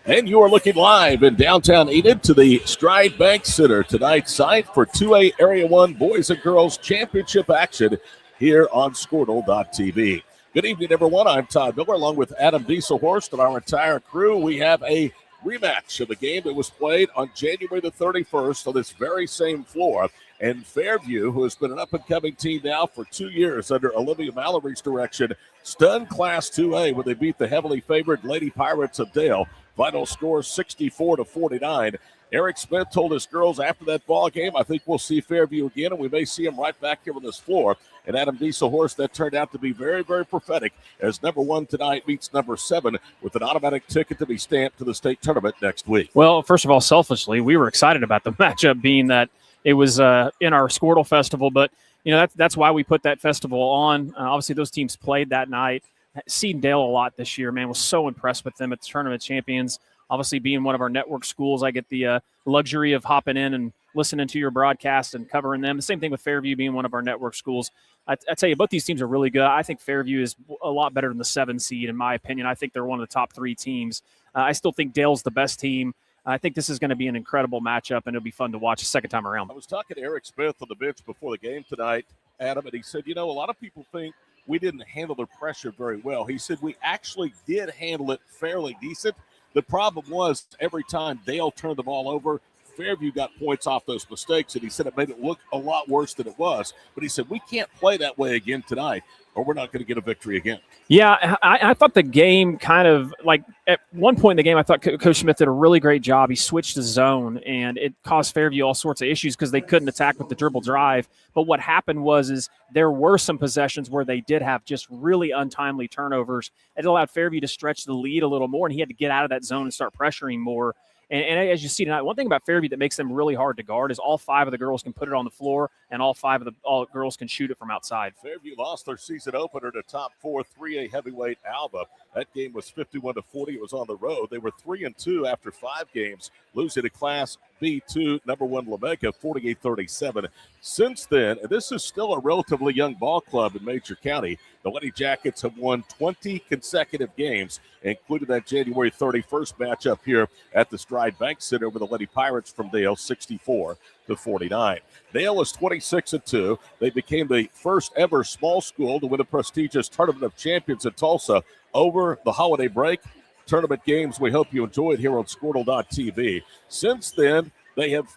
And you are looking live in downtown Enid to the Stride Bank Center, tonight's site for 2A Area 1 Boys and Girls Championship action here on Squirtle.tv. Good evening, everyone. I'm Todd Miller along with Adam Dieselhorst and our entire crew. We have a rematch of a game that was played on January the 31st on this very same floor. And Fairview, who has been an up-and-coming team now for 2 years under Olivia Mallory's direction, stunned Class 2A when they beat the heavily favored Lady Pirates of Dale. Final score 64-49. Eric Smith told his girls after that ball game, I think we'll see Fairview again, and we may see them right back here on this floor. And Adam Dieselhorst, that turned out to be very, very prophetic as number 1 tonight meets number 7 with an automatic ticket to be stamped to the state tournament next week. Well, first of all, selfishly, we were excited about the matchup being that it was in our Squirtle Festival, but you know that's why we put that festival on. Obviously, those teams played that night. Seen Dale a lot this year, man. Was so impressed with them at the tournament champions. Obviously, being one of our network schools, I get the luxury of hopping in and listening to your broadcast and covering them. The same thing with Fairview being one of our network schools. I tell you, both these teams are really good. I think Fairview is a lot better than the 7 seed, in my opinion. I think they're one of the top 3 teams. I still think Dale's the best team. I think this is going to be an incredible matchup, and it'll be fun to watch the second time around. I was talking to Eric Smith on the bench before the game tonight, Adam, and he said, you know, a lot of people think we didn't handle the pressure very well. He said we actually did handle it fairly decent. The problem was every time Dale turned the ball over, Fairview got points off those mistakes, and he said it made it look a lot worse than it was. But he said we can't play that way again tonight, or we're not going to get a victory again. Yeah, I thought the game kind of, like, at one point in the game, I thought Coach Smith did a really great job. He switched the zone, and it caused Fairview all sorts of issues because they couldn't attack with the dribble drive. But what happened is there were some possessions where they did have just really untimely turnovers. It allowed Fairview to stretch the lead a little more, and he had to get out of that zone and start pressuring more. And as you see tonight, one thing about Fairview that makes them really hard to guard is all 5 of the girls can put it on the floor, and all 5 of the girls can shoot it from outside. Fairview lost their season opener to top 4 3A heavyweight Alba. That game was 51-40. It was on the road. They were 3-2 after 5 games, losing to Class B2 number 1 Lamega 48-37. Since then, and this is still a relatively young ball club in Major County, the Lady Jackets have won 20 consecutive games, including that January 31st matchup here at the Stride Bank Center over the Lady Pirates from Dale, 64-49. Dale was 26-2. They became the first ever small school to win a prestigious Tournament of Champions in Tulsa over the holiday break. Tournament games we hope you enjoyed here on Squirtle.tv. Since then, they have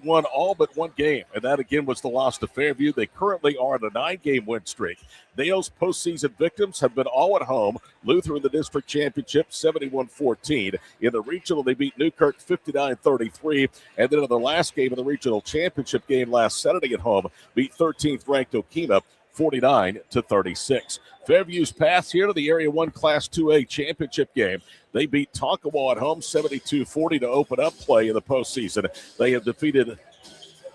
won all but 1 game, and that again was the loss to Fairview. They currently are on a 9-game win streak. Dale's postseason victims have been all at home. Luther in the district championship, 71-14. In the regional, they beat Newkirk 59-33, and then in the last game of the regional championship game last Saturday at home, beat 13th ranked Okina 49-36. Fairview's path here to the Area 1 Class 2A championship game. They beat Tonkawa at home 72-40 to open up play in the postseason. They have defeated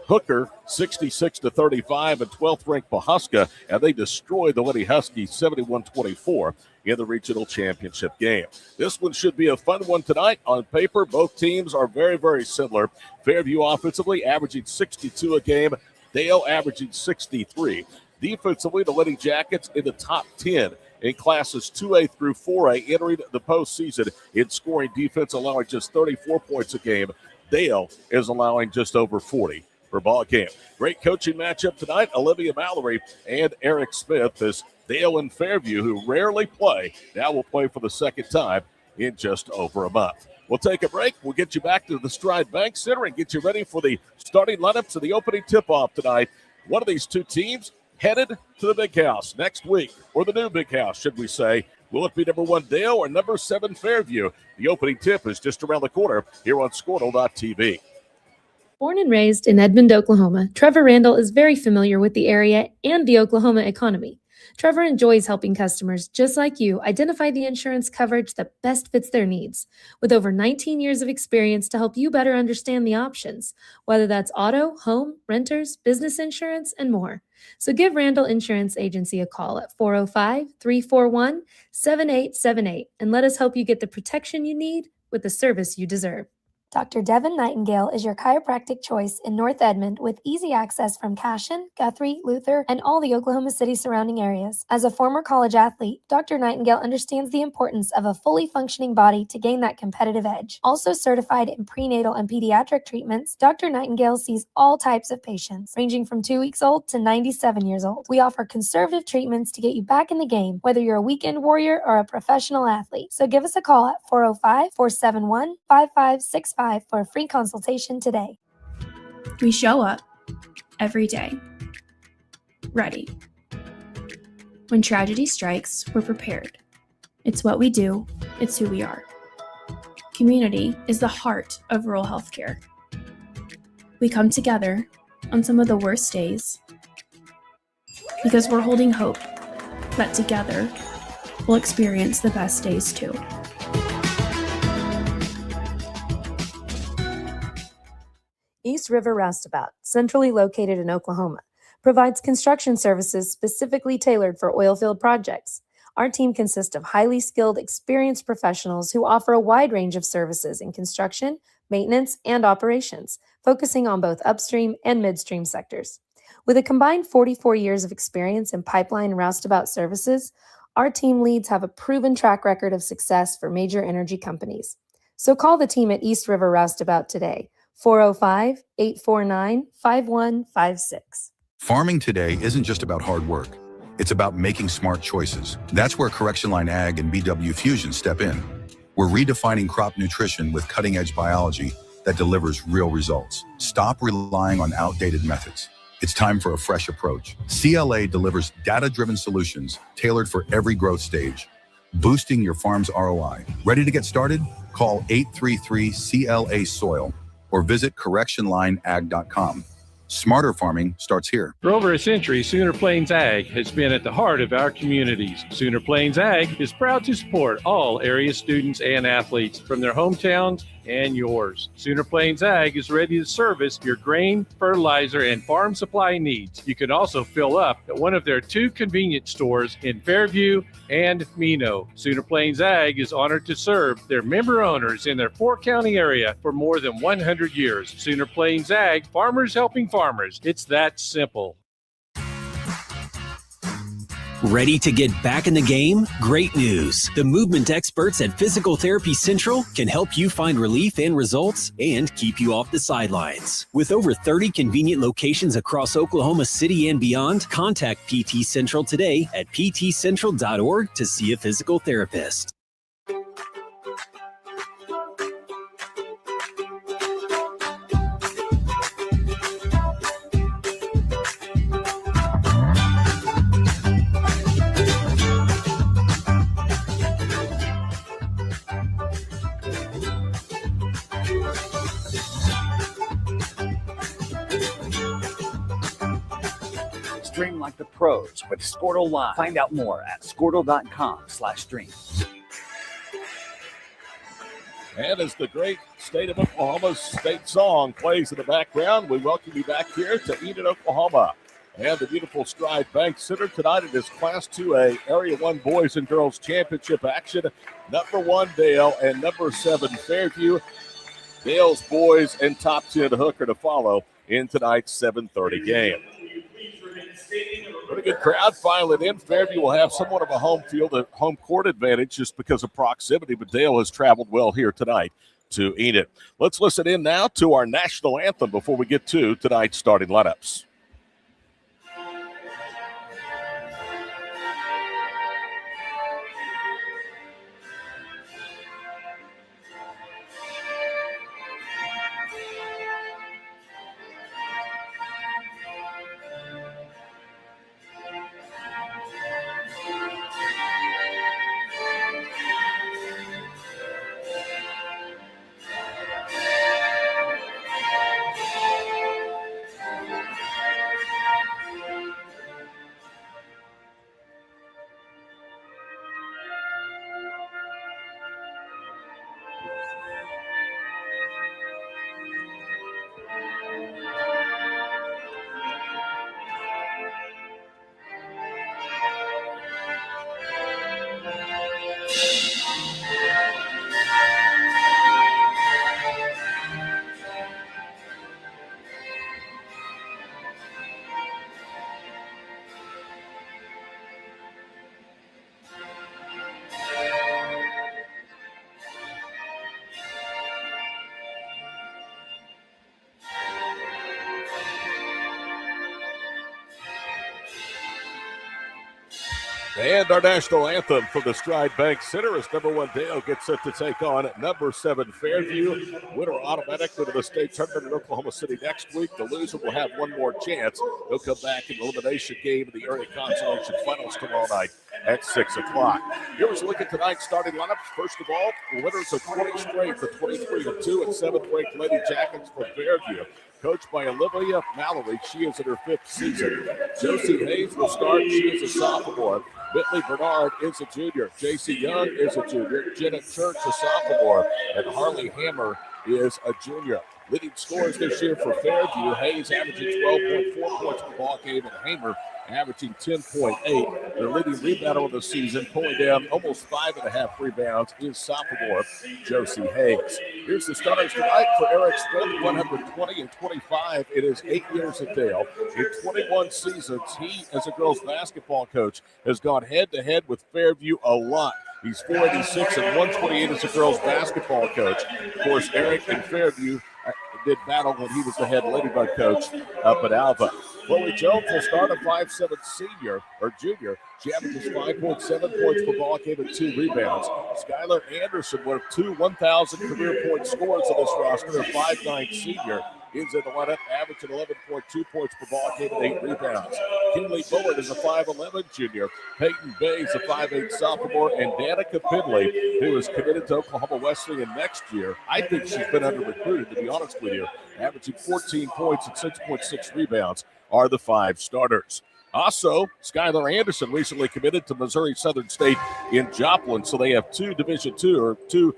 Hooker 66-35 and 12th ranked Pahuska, and they destroyed the Lady Huskies 71-24 in the regional championship game. This one should be a fun one tonight. On paper, both teams are very, very similar. Fairview offensively averaging 62 a game, Dale averaging 63. Defensively, the Lady Jackets in the top 10 in classes 2A through 4A entering the postseason in scoring defense, allowing just 34 points a game. Dale is allowing just over 40 per ball game. Great coaching matchup tonight. Olivia Mallory and Eric Smith as Dale and Fairview, who rarely play, now will play for the second time in just over a month. We'll take a break. We'll get you back to the Stride Bank Center and get you ready for the starting lineups of the opening tip-off tonight. One of these two teams headed to the big house next week, or the new big house, should we say. Will it be number 1 Dale or number 7 Fairview? The opening tip is just around the corner here on Squirtle.tv. Born and raised in Edmond, Oklahoma, Trevor Randall is very familiar with the area and the Oklahoma economy. Trevor enjoys helping customers just like you identify the insurance coverage that best fits their needs, with over 19 years of experience to help you better understand the options, whether that's auto, home, renters, business insurance, and more. So give Randall Insurance Agency a call at 405-341-7878 and let us help you get the protection you need with the service you deserve. Dr. Devin Nightingale is your chiropractic choice in North Edmond with easy access from Cashion, Guthrie, Luther, and all the Oklahoma City surrounding areas. As a former college athlete, Dr. Nightingale understands the importance of a fully functioning body to gain that competitive edge. Also certified in prenatal and pediatric treatments, Dr. Nightingale sees all types of patients, ranging from 2 weeks old to 97 years old. We offer conservative treatments to get you back in the game, whether you're a weekend warrior or a professional athlete. So give us a call at 405-471-5565 for a free consultation today. We show up every day, ready. When tragedy strikes, we're prepared. It's what we do, it's who we are. Community is the heart of rural healthcare. We come together on some of the worst days because we're holding hope that together we'll experience the best days too. East River Roustabout, centrally located in Oklahoma, provides construction services specifically tailored for oilfield projects. Our team consists of highly skilled, experienced professionals who offer a wide range of services in construction, maintenance, and operations, focusing on both upstream and midstream sectors. With a combined 44 years of experience in pipeline and roustabout services, our team leads have a proven track record of success for major energy companies. So call the team at East River Roustabout today, 405-849-5156. Farming today isn't just about hard work. It's about making smart choices. That's where Correction Line Ag and BW Fusion step in. We're redefining crop nutrition with cutting-edge biology that delivers real results. Stop relying on outdated methods. It's time for a fresh approach. CLA delivers data-driven solutions tailored for every growth stage, boosting your farm's ROI. Ready to get started? Call 833-CLA-SOIL or visit correctionlineag.com. Smarter farming starts here. For over a century, Sooner Plains Ag has been at the heart of our communities. Sooner Plains Ag is proud to support all area students and athletes from their hometowns and yours. Sooner Plains Ag is ready to service your grain, fertilizer, and farm supply needs. You can also fill up at one of their 2 convenience stores in Fairview and Mino. Sooner Plains Ag is honored to serve their member owners in their 4-county area for more than 100 years. Sooner Plains Ag, farmers helping farmers. It's that simple. Ready to get back in the game? Great news! The movement experts at Physical Therapy Central can help you find relief and results and keep you off the sidelines. With over 30 convenient locations across Oklahoma City and beyond, contact PT Central today at ptcentral.org to see a physical therapist. Stream like the pros with Squirtle Live. Find out more at squirtle.com/stream. And as the great state of Oklahoma state song plays in the background, we welcome you back here to Enid, Oklahoma. And the beautiful Stride Bank Center tonight. It is Class 2A Area 1 Boys and Girls Championship action. Number 1 Dale and number 7 Fairview. Dale's boys and top 10 Hooker to follow in tonight's 7:30 game. Pretty good crowd filing in. Fairview will have somewhat of a home court advantage just because of proximity, but Dale has traveled well here tonight to Enid. Let's listen in now to our national anthem before we get to tonight's starting lineups. And our national anthem from the Stride Bank Center as number 1 Dale gets set to take on number 7 Fairview. Winner automatically to the state tournament in Oklahoma City next week. The loser will have one more chance. They'll come back in the elimination game in the area consolation finals tomorrow night at 6 o'clock. Here was a look at tonight's starting lineups. First of all, the winners of 20 straight, the 23-2 and 7th-ranked Lady Jackets from Fairview. Coached by Olivia Mallory. She is in her 5th season. Josie Hayes will start. She is a sophomore. Bentley Bernard is a junior. J.C. Young is a junior. Jenna Church, a sophomore. And Harley Hammer is a junior. Leading scores this year for Fairview. Hayes averaging 12.4 points per ball game, and Hamer averaging 10.8. Their leading rebounder of the season, pulling down almost 5.5 rebounds, is sophomore Josie Hayes. Here's the starters tonight for Eric Smith, 120 and 25. It is 8 years at Dale. In 21 seasons, he, as a girls basketball coach, has gone head-to-head with Fairview a lot. He's 486 and 128 as a girls basketball coach. Of course, Eric and Fairview did battle when he was the head Ladybug coach up at Alva. Chloe Jones will start a 5'7" senior or junior. She averages 5.7 points per ball game and 2 rebounds. Skylar Anderson, one of 2 1,000 career point scorers on this roster, a 5'9" senior, is in the lineup, averaging 11.2 points per ball game and 8 rebounds. Kinley Bullard is a 5'11" junior. Peyton Bay is a 5'8" sophomore. And Danica Pidley, who is committed to Oklahoma Wesleyan next year. I think she's been under-recruited, to be honest with you. Averaging 14 points and 6.6 rebounds are the 5 starters. Also, Skylar Anderson recently committed to Missouri Southern State in Joplin, so they have 2 Division II or 2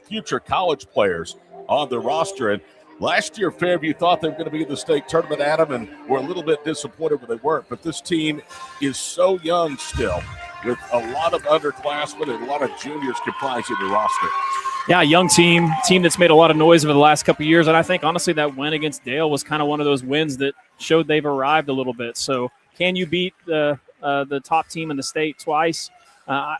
future college players on the roster. And last year, Fairview thought they were going to be in the state tournament, Adam, and were a little bit disappointed when they weren't. But this team is so young still, with a lot of underclassmen and a lot of juniors comprising the roster. Yeah, young team that's made a lot of noise over the last couple of years. And I think, honestly, that win against Dale was kind of one of those wins that showed they've arrived a little bit. So can you beat the top team in the state twice? I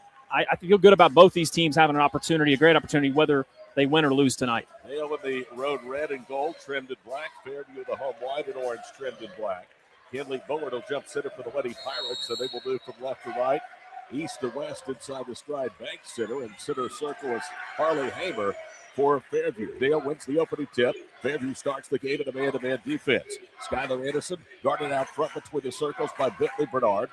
feel good about both these teams having an opportunity, a great opportunity, whether they win or lose tonight. Dale with the road red and gold trimmed in black. Fairview the home white and orange trimmed in black. Kinley Bullard will jump center for the Lady Pirates, so they will move from left to right, east to west inside the Stride Bank Center, and center circle is Harley Hamer for Fairview. Dale wins the opening tip. Fairview starts the game in a man-to-man defense. Skylar Anderson guarded out front between the circles by Bentley Bernard.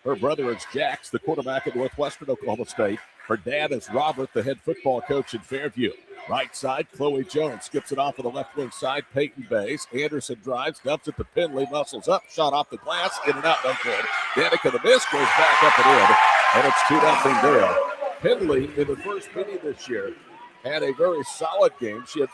Her brother is Jax, the quarterback at Northwestern Oklahoma State. Her dad is Robert, the head football coach in Fairview. Right side, Chloe Jones skips it off of the left wing side. Peyton Bays. Anderson drives, dumps it to Penley, muscles up, shot off the glass, in and out, no good. Danica the miss goes back up and in, and it's 2-0 Dale. Penley, in the first meeting this year, had a very solid game. She had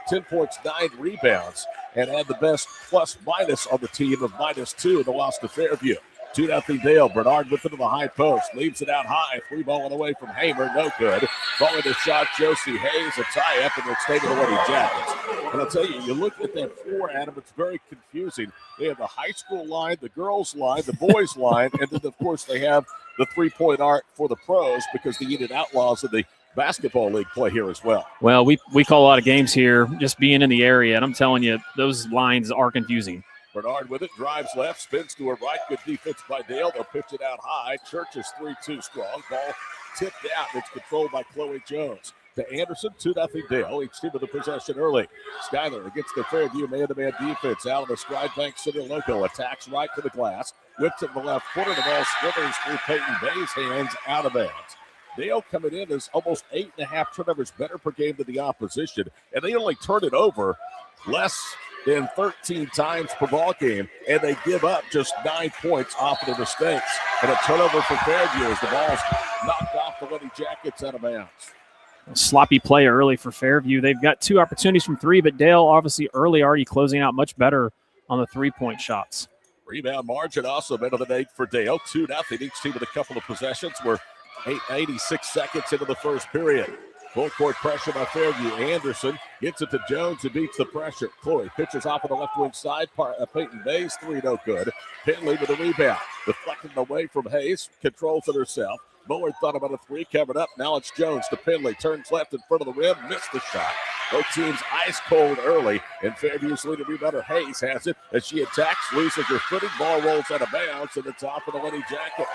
10 points, 9 rebounds, and had the best plus-minus on the team of -2 in the loss to Fairview. 2-0 Dale. Bernard with it to the high post. Leaves it out high. 3-balling away from Hamer. No good. Following the shot, Josie Hayes, a tie-up, and it's taken away to Jackets. And I'll tell you, you look at that floor, Adam, it's very confusing. They have the high school line, the girls line, the boys line, and then, of course, they have the three-point arc for the pros because the Enid Outlaws of the basketball league play here as well. Well, we call a lot of games here just being in the area, and I'm telling you, those lines are confusing. Bernard with it, drives left, spins to her right. Good defense by Dale. They'll pitch it out high. Church is 3-2 strong. Ball tipped out. It's controlled by Chloe Jones. To Anderson, 2-0 Dale. Each team with the possession early. Skyler against the Fairview man-to-man defense. Out of the Stride Bank Center logo. Attacks right to the glass. Whips it to the left corner. The ball slithers through Peyton Bay's hands, out of bounds. Dale coming in is almost 8.5 turnovers better per game than the opposition. And they only turn it over less than 13 times per ball game, and they give up just 9 points off of their mistakes. And a turnover for Fairview as the ball's knocked off the Lady Jackets out of bounds. Sloppy play early for Fairview. They've got 2 opportunities from 3, but Dale obviously early already closing out much better on the 3-point shots. Rebound margin also better than 8 for Dale. 2-0 each team with a couple of possessions. We're 86 seconds into the first period. Full court pressure by Fairview. Anderson gets it to Jones who beats the pressure. Chloe pitches off of the left wing side. Peyton Bays, 3 no good. Penley with a rebound. Deflected away from Hayes. Controls it herself. Bullard thought about a 3, covered up. Now it's Jones to Penley. Turns left in front of the rim. Missed the shot. Both teams ice cold early. And Fairview's leading rebounder Hayes has it as she attacks, loses her footing. Ball rolls out of bounds, and it's off of the Lady Jackets.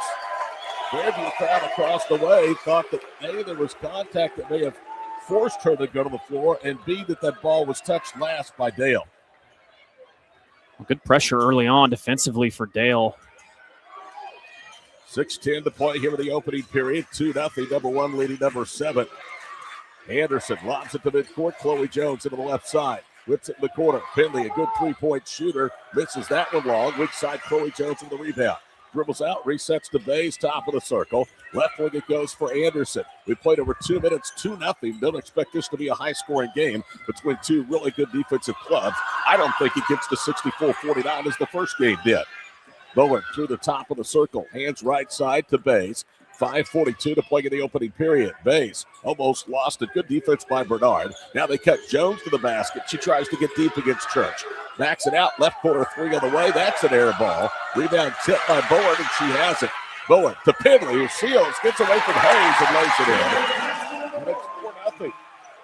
Fairview crowd across the way thought that A, there was contact that may have forced her to go to the floor, and B, that ball was touched last by Dale. Good pressure early on defensively for Dale. 6:10 to play here in the opening period. 2-0, number 1 leading number 7. Anderson lobs it to midcourt. Chloe Jones into the left side. Whips it in the corner. Finley, a good three-point shooter. Misses that one long. Weak side, Chloe Jones in the rebound. Dribbles out, resets to Bays, top of the circle. Left wing it goes for Anderson. We played over 2 minutes, 2-0. Don't expect this to be a high-scoring game between two really good defensive clubs. I don't think it gets to 64-49 as the first game did. Bowen through the top of the circle. Hands right side to Bays. 5:42 to play in the opening period. Bays almost lost it. Good defense by Bernard. Now they cut Jones to the basket. She tries to get deep against Church. Backs it out. Left corner three on the way. That's an air ball. Rebound tipped by Bowen, and she has it. Bowen to Pinley, who seals, gets away from Hayes and lays it in. And it's 4-0.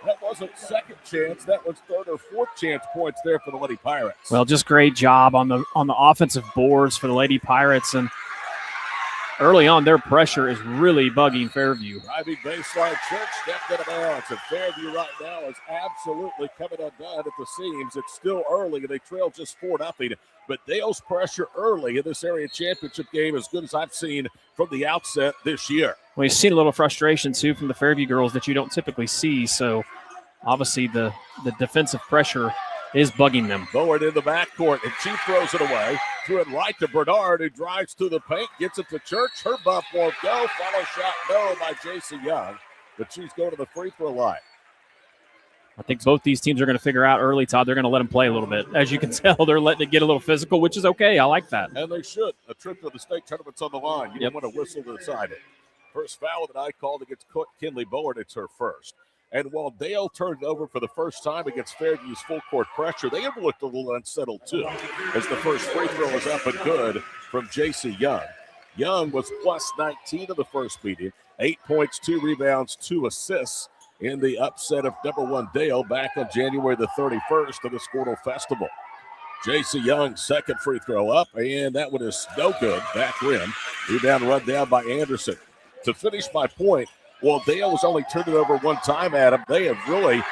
That wasn't second chance. That was third or fourth chance points there for the Lady Pirates. Well, just great job on the offensive boards for the Lady Pirates. And early on, their pressure is really bugging Fairview. Driving baseline, Church stepped out of bounds, and Fairview right now is absolutely coming undone at the seams. It's still early, and they trail just 4-0. But Dale's pressure early in this area championship game as good as I've seen from the outset this year. Well, you've seen a little frustration, too, from the Fairview girls that you don't typically see. So, obviously, the defensive pressure is bugging them. Bowen in the backcourt, and she throws it away. Threw it right to Bernard, who drives to the paint, gets it to Church. Her bump won't go. Follow shot, no, by J.C. Young. But she's going to the free throw line. I think both these teams are going to figure out early, Todd. They're going to let them play a little bit. As you can tell, they're letting it get a little physical, which is okay. I like that. And they should. A trip to the state tournament's on the line. You don't want to whistle to decide it. First foul that I called against Kinley Bowen, it's her first. And while Dale turned it over for the first time against Fairview's full court pressure, they have looked a little unsettled too, as the first free throw is up and good from J.C. Young. Young was plus 19 in the first meeting, 8 points, 2 rebounds, 2 assists in the upset of number 1 Dale back on January the 31st of the Squirtle Festival. J.C. Young's second free throw up, and that one is no good. Back rim. Rebound run down by Anderson. To finish my point, while Dale has only turned it over one time, Adam, they have really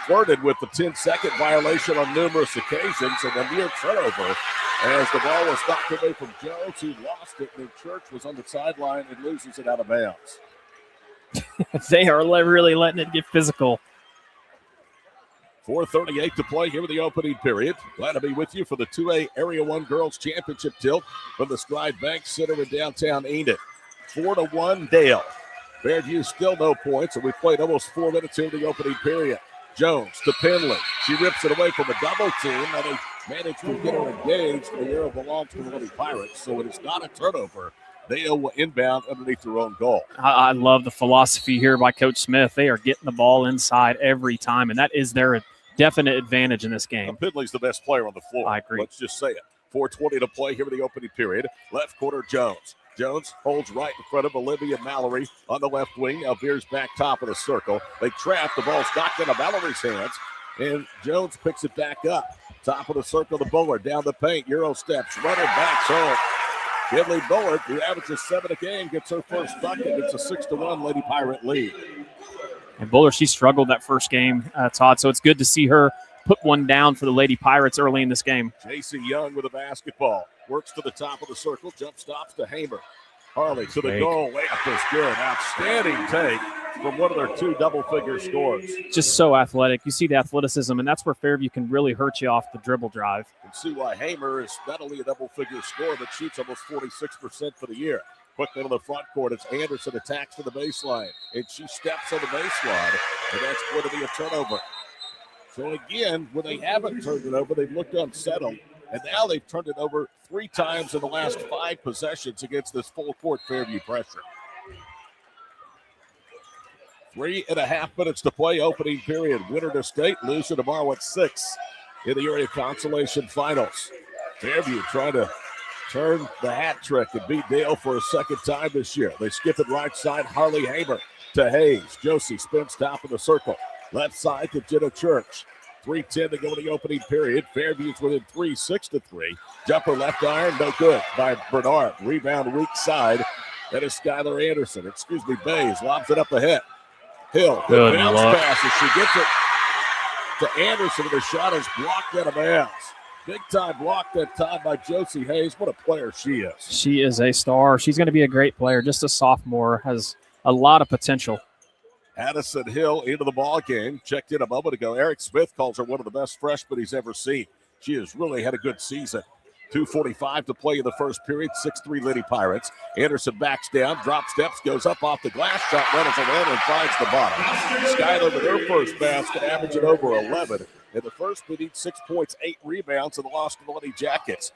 flirted with the 10-second violation on numerous occasions, and a near turnover as the ball was knocked away from Jones, who lost it, and Church was on the sideline and loses it out of bounds. They are really letting it get physical. 4:38 to play here in the opening period. Glad to be with you for the 2A Area 1 Girls Championship tilt from the Stride Bank Center in downtown Enid. 4-1 Dale. Fairview still no points, and we played almost 4 minutes here in the opening period. Jones to Pinley. She rips it away from a double team, and they managed to get her engaged. The arrow belongs to the Lady Pirates, so it is not a turnover. Dale will inbound underneath their own goal. I love the philosophy here by Coach Smith. They are getting the ball inside every time, and that is their definite advantage in this game. Pinley's the best player on the floor. I agree. Let's just say it. 4:20 to play here in the opening period. Left corner, Jones. Jones holds right in front of Olivia Mallory on the left wing. Now veers back top of the circle. They trap. The ball's knocked into Mallory's hands, and Jones picks it back up. Top of the circle to Bullard. Down the paint. Euro steps. Runner backs home. Kinley Bullard, who averages 7 a game, gets her first bucket. It's a 6-1 Lady Pirate lead. And Bullard, she struggled that first game, Todd, so it's good to see her put one down for the Lady Pirates early in this game. J.C. Young with a basketball. Works to the top of the circle. Jump stops to Hamer. Harley to the goal. Layup is good. Outstanding take from one of their 2 double-figure scores. Just so athletic. You see the athleticism, and that's where Fairview can really hurt you off the dribble drive. You can see why Hamer is not only a double-figure scorer, but shoots almost 46% for the year. Quickly on the front court, it's Anderson attacks to the baseline, and she steps on the baseline, and that's going to be a turnover. So again, when they haven't turned it over, they've looked unsettled. And now they've turned it over 3 times in the last 5 possessions against this full-court Fairview pressure. 3.5 minutes to play, opening period. Winner to state, loser tomorrow at 6 in the area consolation finals. Fairview trying to turn the hat trick and beat Dale for a second time this year. They skip it right side, Harley Hamer to Hayes. Josie spins top of the circle. Left side to Jenna Church. 3:10 to go in the opening period. Fairview's within 3, 6-3. Jumper left iron, no good by Bernard. Rebound weak side That is Skylar Anderson. Bays lobs it up ahead. Hill, Good bounce luck. pass as she gets it to Anderson. The shot is blocked out of bounds. Big time block that time by Josie Hayes. What a player she is. She is a star. She's going to be a great player. Just a sophomore, has a lot of potential. Addison Hill into the ball game. Checked in a moment ago. Eric Smith calls her one of the best freshmen he's ever seen. She has really had a good season. 2:45 to play in the first period. 6-3 Lady Pirates. Anderson backs down, drop steps, goes up off the glass, shot runs around and finds the bottom. Skyler with her first basket, averaging over 11. In the first meeting, 6 points, 8 rebounds, and the loss to the Lady Jackets.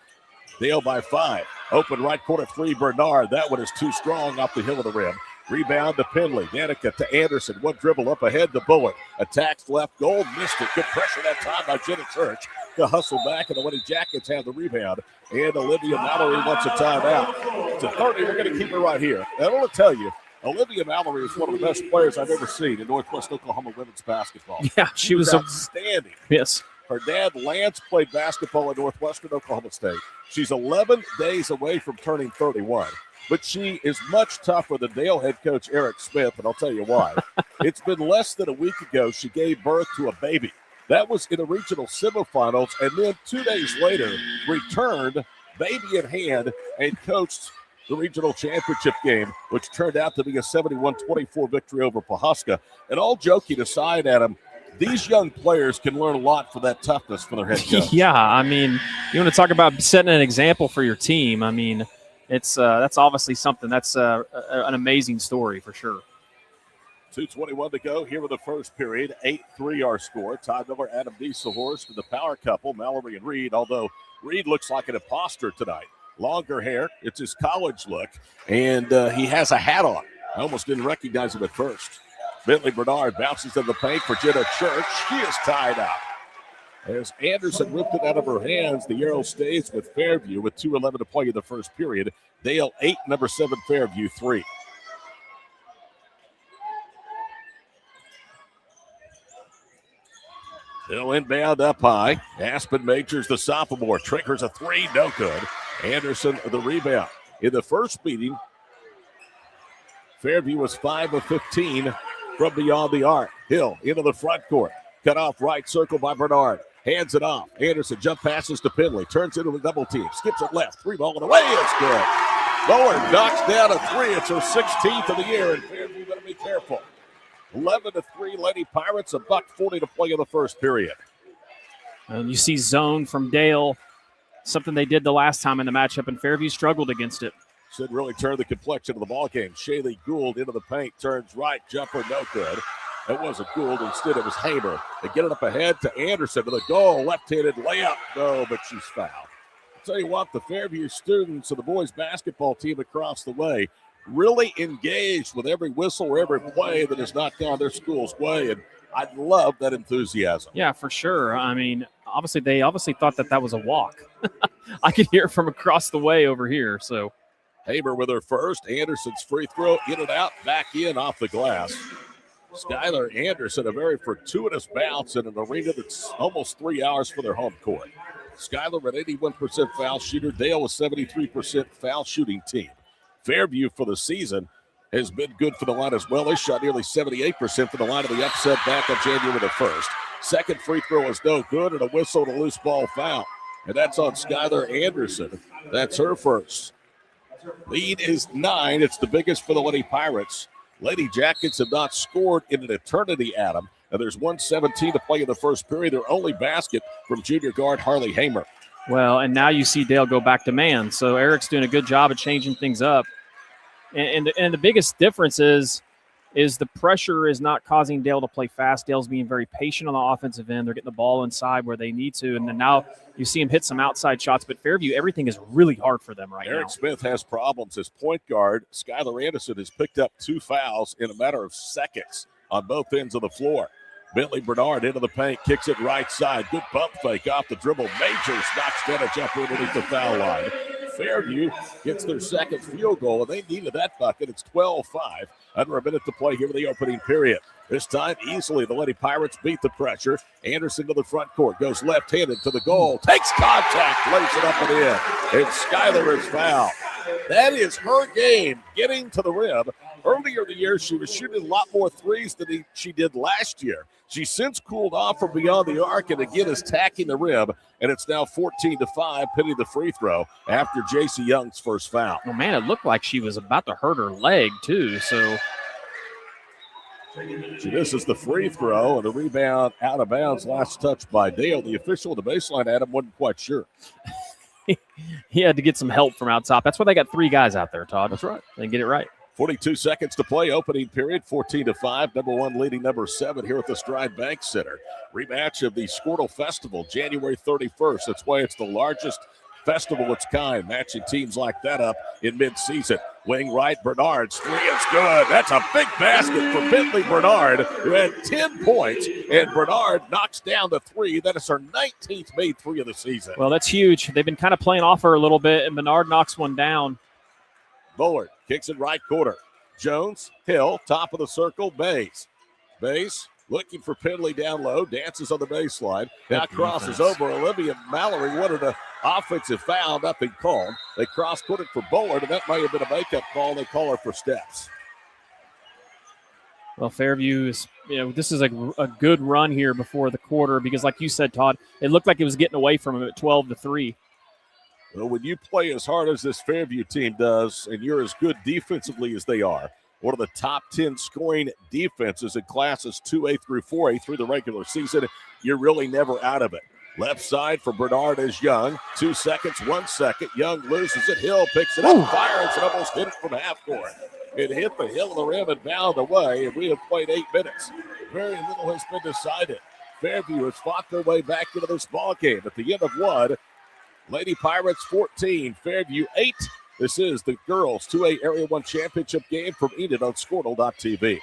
Dale by 5. Open right corner 3, Bernard. That one is too strong off the heel of the rim. Rebound to Penley. Danica to Anderson. One dribble up ahead to Bullock. Attacks left goal. Missed it. Good pressure that time by Jenna Church. The hustle back, and the Lady Jackets have the rebound. And Olivia Mallory wants a timeout. To 30, we're going to keep her right here. And I want to tell you, Olivia Mallory is one of the best players I've ever seen in Northwest Oklahoma women's basketball. Yeah, she was outstanding. Yes. Her dad, Lance, played basketball at Northwestern Oklahoma State. She's 11 days away from turning 31. But she is much tougher than Dale head coach Eric Smith, and I'll tell you why. It's been less than a week ago she gave birth to a baby. That was in the regional semifinals, and then 2 days later returned, baby in hand, and coached the regional championship game, which turned out to be a 71-24 victory over Pawhuska. And all joking aside, Adam, these young players can learn a lot from that toughness from their head coach. Yeah, I mean, you want to talk about setting an example for your team. I mean, it's that's obviously something that's an amazing story for sure. 2:21 to go here with the first period. 8-3 our score. Todd Miller, Adam Dieselhorst, and the power couple, Mallory and Reed, although Reed looks like an imposter tonight. Longer hair. It's his college look, and he has a hat on. I almost didn't recognize him at first. Bentley Bernard bounces to the paint for Jenna Church. She is tied up. As Anderson ripped it out of her hands, the arrow stays with Fairview with 2:11 to play in the first period. Dale 8, number 7, Fairview 3. Hill inbound up high. Aspen Majors, the sophomore, triggers a 3, no good. Anderson, the rebound. In the first meeting, Fairview was 5 of 15 from beyond the arc. Hill into the front court. Cut off right circle by Bernard. Hands it off. Anderson jump passes to Penley. Turns into the double team. Skips it left. 3 ball and away. It's good. Bowen knocks down a 3. It's her 16th of the year, and Fairview better be careful. 11-3 Lady Pirates. $1:40 to play in the first period. And you see zone from Dale, something they did the last time in the matchup, and Fairview struggled against it. Should really turn the complexion of the ball game. Shaylee Gould into the paint. Turns right. Jumper no good. It wasn't Gould. Instead, it was Hamer. They get it up ahead to Anderson to the goal. Left-handed layup. No, but she's fouled. I'll tell you what, the Fairview students and the boys basketball team across the way really engaged with every whistle or every play that has not gone their school's way. And I love that enthusiasm. Yeah, for sure. I mean, they obviously thought that was a walk. I could hear it from across the way over here. So Hamer with her first. Anderson's free throw. In and out. Back in off the glass. Skylar Anderson, a very fortuitous bounce in an arena that's almost 3 hours for their home court. Skylar at 81% foul shooter. Dale with 73% foul shooting team. Fairview for the season has been good for the line as well. They shot nearly 78% for the line of the upset back on January the 1st. Second free throw is no good, and a whistle and a loose ball foul. And that's on Skylar Anderson. That's her first. Lead is 9. It's the biggest for the Lady Pirates. Lady Jackets have not scored in an eternity, Adam. And there's 1:17 to play in the first period. Their only basket from junior guard Harley Hamer. Well, and now you see Dale go back to man. So Eric's doing a good job of changing things up. And the biggest difference is the pressure is not causing Dale to play fast. Dale's being very patient on the offensive end. They're getting the ball inside where they need to. And then now you see him hit some outside shots. But Fairview, everything is really hard for them right now. Eric Smith has problems as point guard. Skylar Anderson has picked up 2 fouls in a matter of seconds on both ends of the floor. Bentley Bernard into the paint, kicks it right side. Good pump fake off the dribble. Majors knocks down a jumper underneath the foul line. Fairview gets their second field goal, and they needed that bucket. It's 12-5. Under a minute to play here in the opening period. This time, easily, the Lady Pirates beat the pressure. Anderson to the front court, goes left-handed to the goal, takes contact, lays it up and in, and Skylar is fouled. That is her game, getting to the rim. Earlier in the year, she was shooting a lot more threes than she did last year. She's since cooled off from beyond the arc and again is tacking the rim, and it's now 14-5, pinning the free throw after J.C. Young's first foul. Oh, man, it looked like she was about to hurt her leg, too, so... She misses the free throw, and the rebound out of bounds, last touch by Dale. The official at the baseline, Adam, wasn't quite sure. He had to get some help from out top. That's why they got 3 guys out there, Todd. That's right. They get it right. 42 seconds to play, opening period, 14-5. Number 1 leading number 7 here at the Stride Bank Center. Rematch of the Squirtle Festival, January 31st. That's why it's the largest festival of its kind, matching teams like that up in midseason. Wing right, Bernard's three is good. That's a big basket for Bentley Bernard, who had 10 points, and Bernard knocks down the 3. That is her 19th made 3 of the season. Well, that's huge. They've been kind of playing off her a little bit, and Bernard knocks one down. Bullard kicks it right corner. Jones, Hill, top of the circle, Bays. Bays looking for Pendley down low, dances on the baseline. Now crosses over. Olivia Mallory wanted an offensive foul, nothing called. They cross-courted for Bullard, and that may have been a makeup call. They call her for steps. Well, Fairview is, this is a good run here before the quarter because, like you said, Todd, it looked like it was getting away from him at 12-3. Well, when you play as hard as this Fairview team does, and you're as good defensively as they are, one of the top 10 scoring defenses in classes 2A through 4A through the regular season, you're really never out of it. Left side for Bernard is Young. 2 seconds, 1 second. Young loses it. Hill picks it up, fires, and almost hit it from half court. It hit the hill of the rim and bound away, and we have played 8 minutes. Very little has been decided. Fairview has fought their way back into this ball game. At the end of one, Lady Pirates 14, Fairview 8. This is the girls 2A Area 1 championship game from Enid on Squirtle.tv.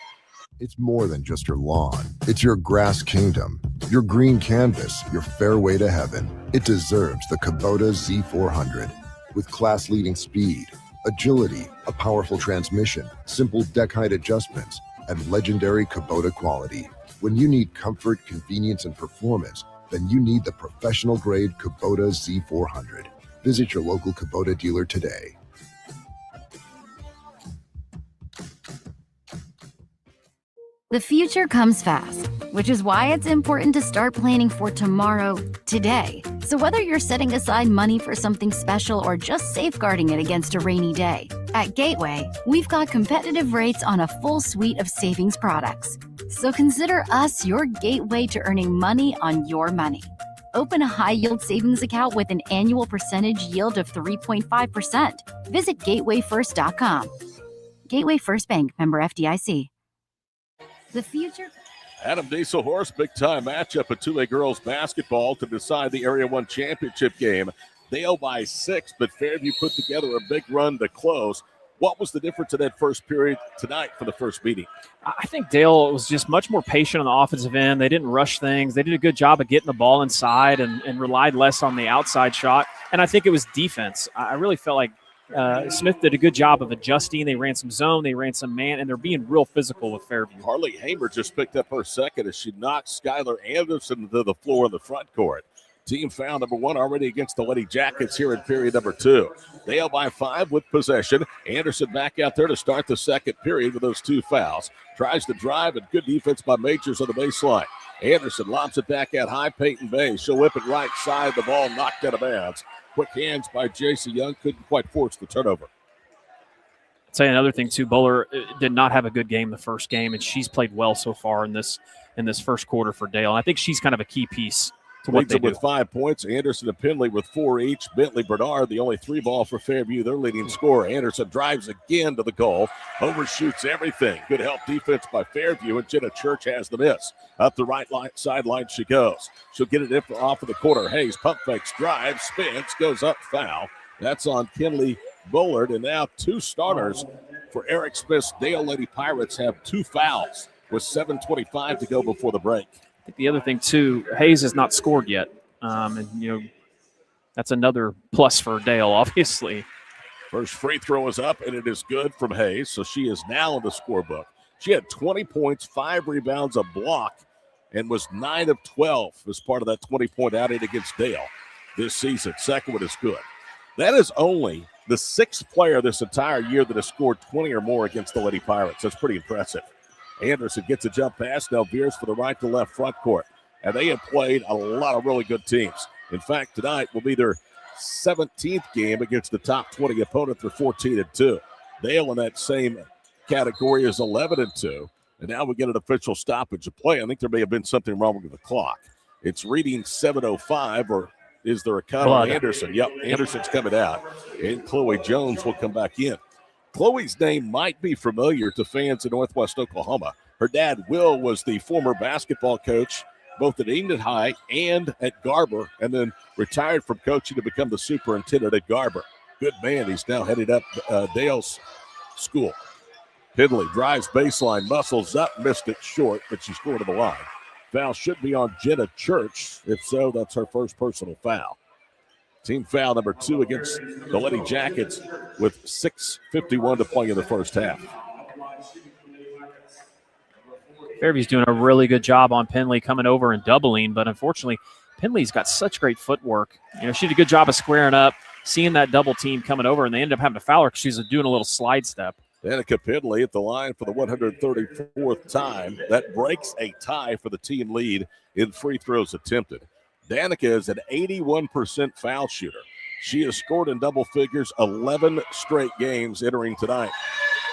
It's more than just your lawn. It's your grass kingdom, your green canvas, your fairway to heaven. It deserves the Kubota Z400. With class-leading speed, agility, a powerful transmission, simple deck height adjustments, and legendary Kubota quality. When you need comfort, convenience, and performance, then you need the professional-grade Kubota Z400. Visit your local Kubota dealer today. The future comes fast, which is why it's important to start planning for tomorrow, today. So whether you're setting aside money for something special or just safeguarding it against a rainy day, at Gateway, we've got competitive rates on a full suite of savings products. So consider us your gateway to earning money on your money. Open a high-yield savings account with an annual percentage yield of 3.5%. Visit gatewayfirst.com. Gateway First Bank, member FDIC. The future. Adam Dieselhorst, big-time matchup at 2A girls basketball to decide the Area 1 championship game. Dale by 6, but Fairview put together a big run to close. What was the difference in that first period tonight for the first meeting? I think Dale was just much more patient on the offensive end. They didn't rush things. They did a good job of getting the ball inside and relied less on the outside shot. And I think it was defense. I really felt like Smith did a good job of adjusting. They ran some zone, they ran some man, and they're being real physical with Fairview. Harley Hamer just picked up her second as she knocked Skylar Anderson to the floor in the front court. Team foul number 1 already against the Lady Jackets here in period number 2. Dale by 5 with possession. Anderson back out there to start the second period with those 2 fouls. Tries to drive, and good defense by Majors on the baseline. Anderson lobs it back out high. Peyton Bay. She'll whip it right side. The ball knocked out of bounds. Quick hands by J.C. Young. Couldn't quite force the turnover. I'd say another thing, too, Bowler did not have a good game the first game, and she's played well so far in this first quarter for Dale. And I think she's kind of a key piece to what they do. With 5 points. Anderson and Pendley with 4 each. Bentley Bernard, the only 3 ball for Fairview, their leading scorer. Anderson drives again to the goal. Overshoots everything. Good help defense by Fairview, and Jenna Church has the miss. Up the right sideline she goes. She'll get it off of the corner. Hayes pump fakes, drives, spins, goes up, foul. That's on Kinley Bullard, and now 2 starters for Eric Smith's Dale Lady Pirates have 2 fouls with 7:25 to go before the break. I think the other thing, too, Hayes has not scored yet. And that's another plus for Dale, obviously. First free throw is up, and it is good from Hayes, so she is now in the scorebook. She had 20 points, 5 rebounds, a block, and was 9 of 12 as part of that 20-point outing against Dale this season. Second one is good. That is only the 6th player this entire year that has scored 20 or more against the Lady Pirates. That's pretty impressive. Anderson gets a jump pass, now veers for the right to left front court. And they have played a lot of really good teams. In fact, tonight will be their 17th game against the top 20 opponent. They're 14-2. Dale in that same category is 11-2. And now we get an official stoppage of play. I think there may have been something wrong with the clock. It's reading 7:05, or is there a count on Anderson? Yep, Anderson's coming out. And Chloe Jones will come back in. Chloe's name might be familiar to fans in Northwest Oklahoma. Her dad, Will, was the former basketball coach both at Enid High and at Garber, and then retired from coaching to become the superintendent at Garber. Good man. He's now headed up Dale's school. Hidley drives baseline, muscles up, missed it short, but she's going to the line. Foul should be on Jenna Church. If so, that's her first personal foul. Team foul number 2 against the Lady Jackets with 6:51 to play in the first half. Fairview's doing a really good job on Penley coming over and doubling, but unfortunately, Penley's got such great footwork. You know, she did a good job of squaring up, seeing that double team coming over, and they ended up having to foul her because she's doing a little slide step. Danica Penley at the line for the 134th time. That breaks a tie for the team lead in free throws attempted. Danica is an 81% foul shooter. She has scored in double figures 11 straight games entering tonight.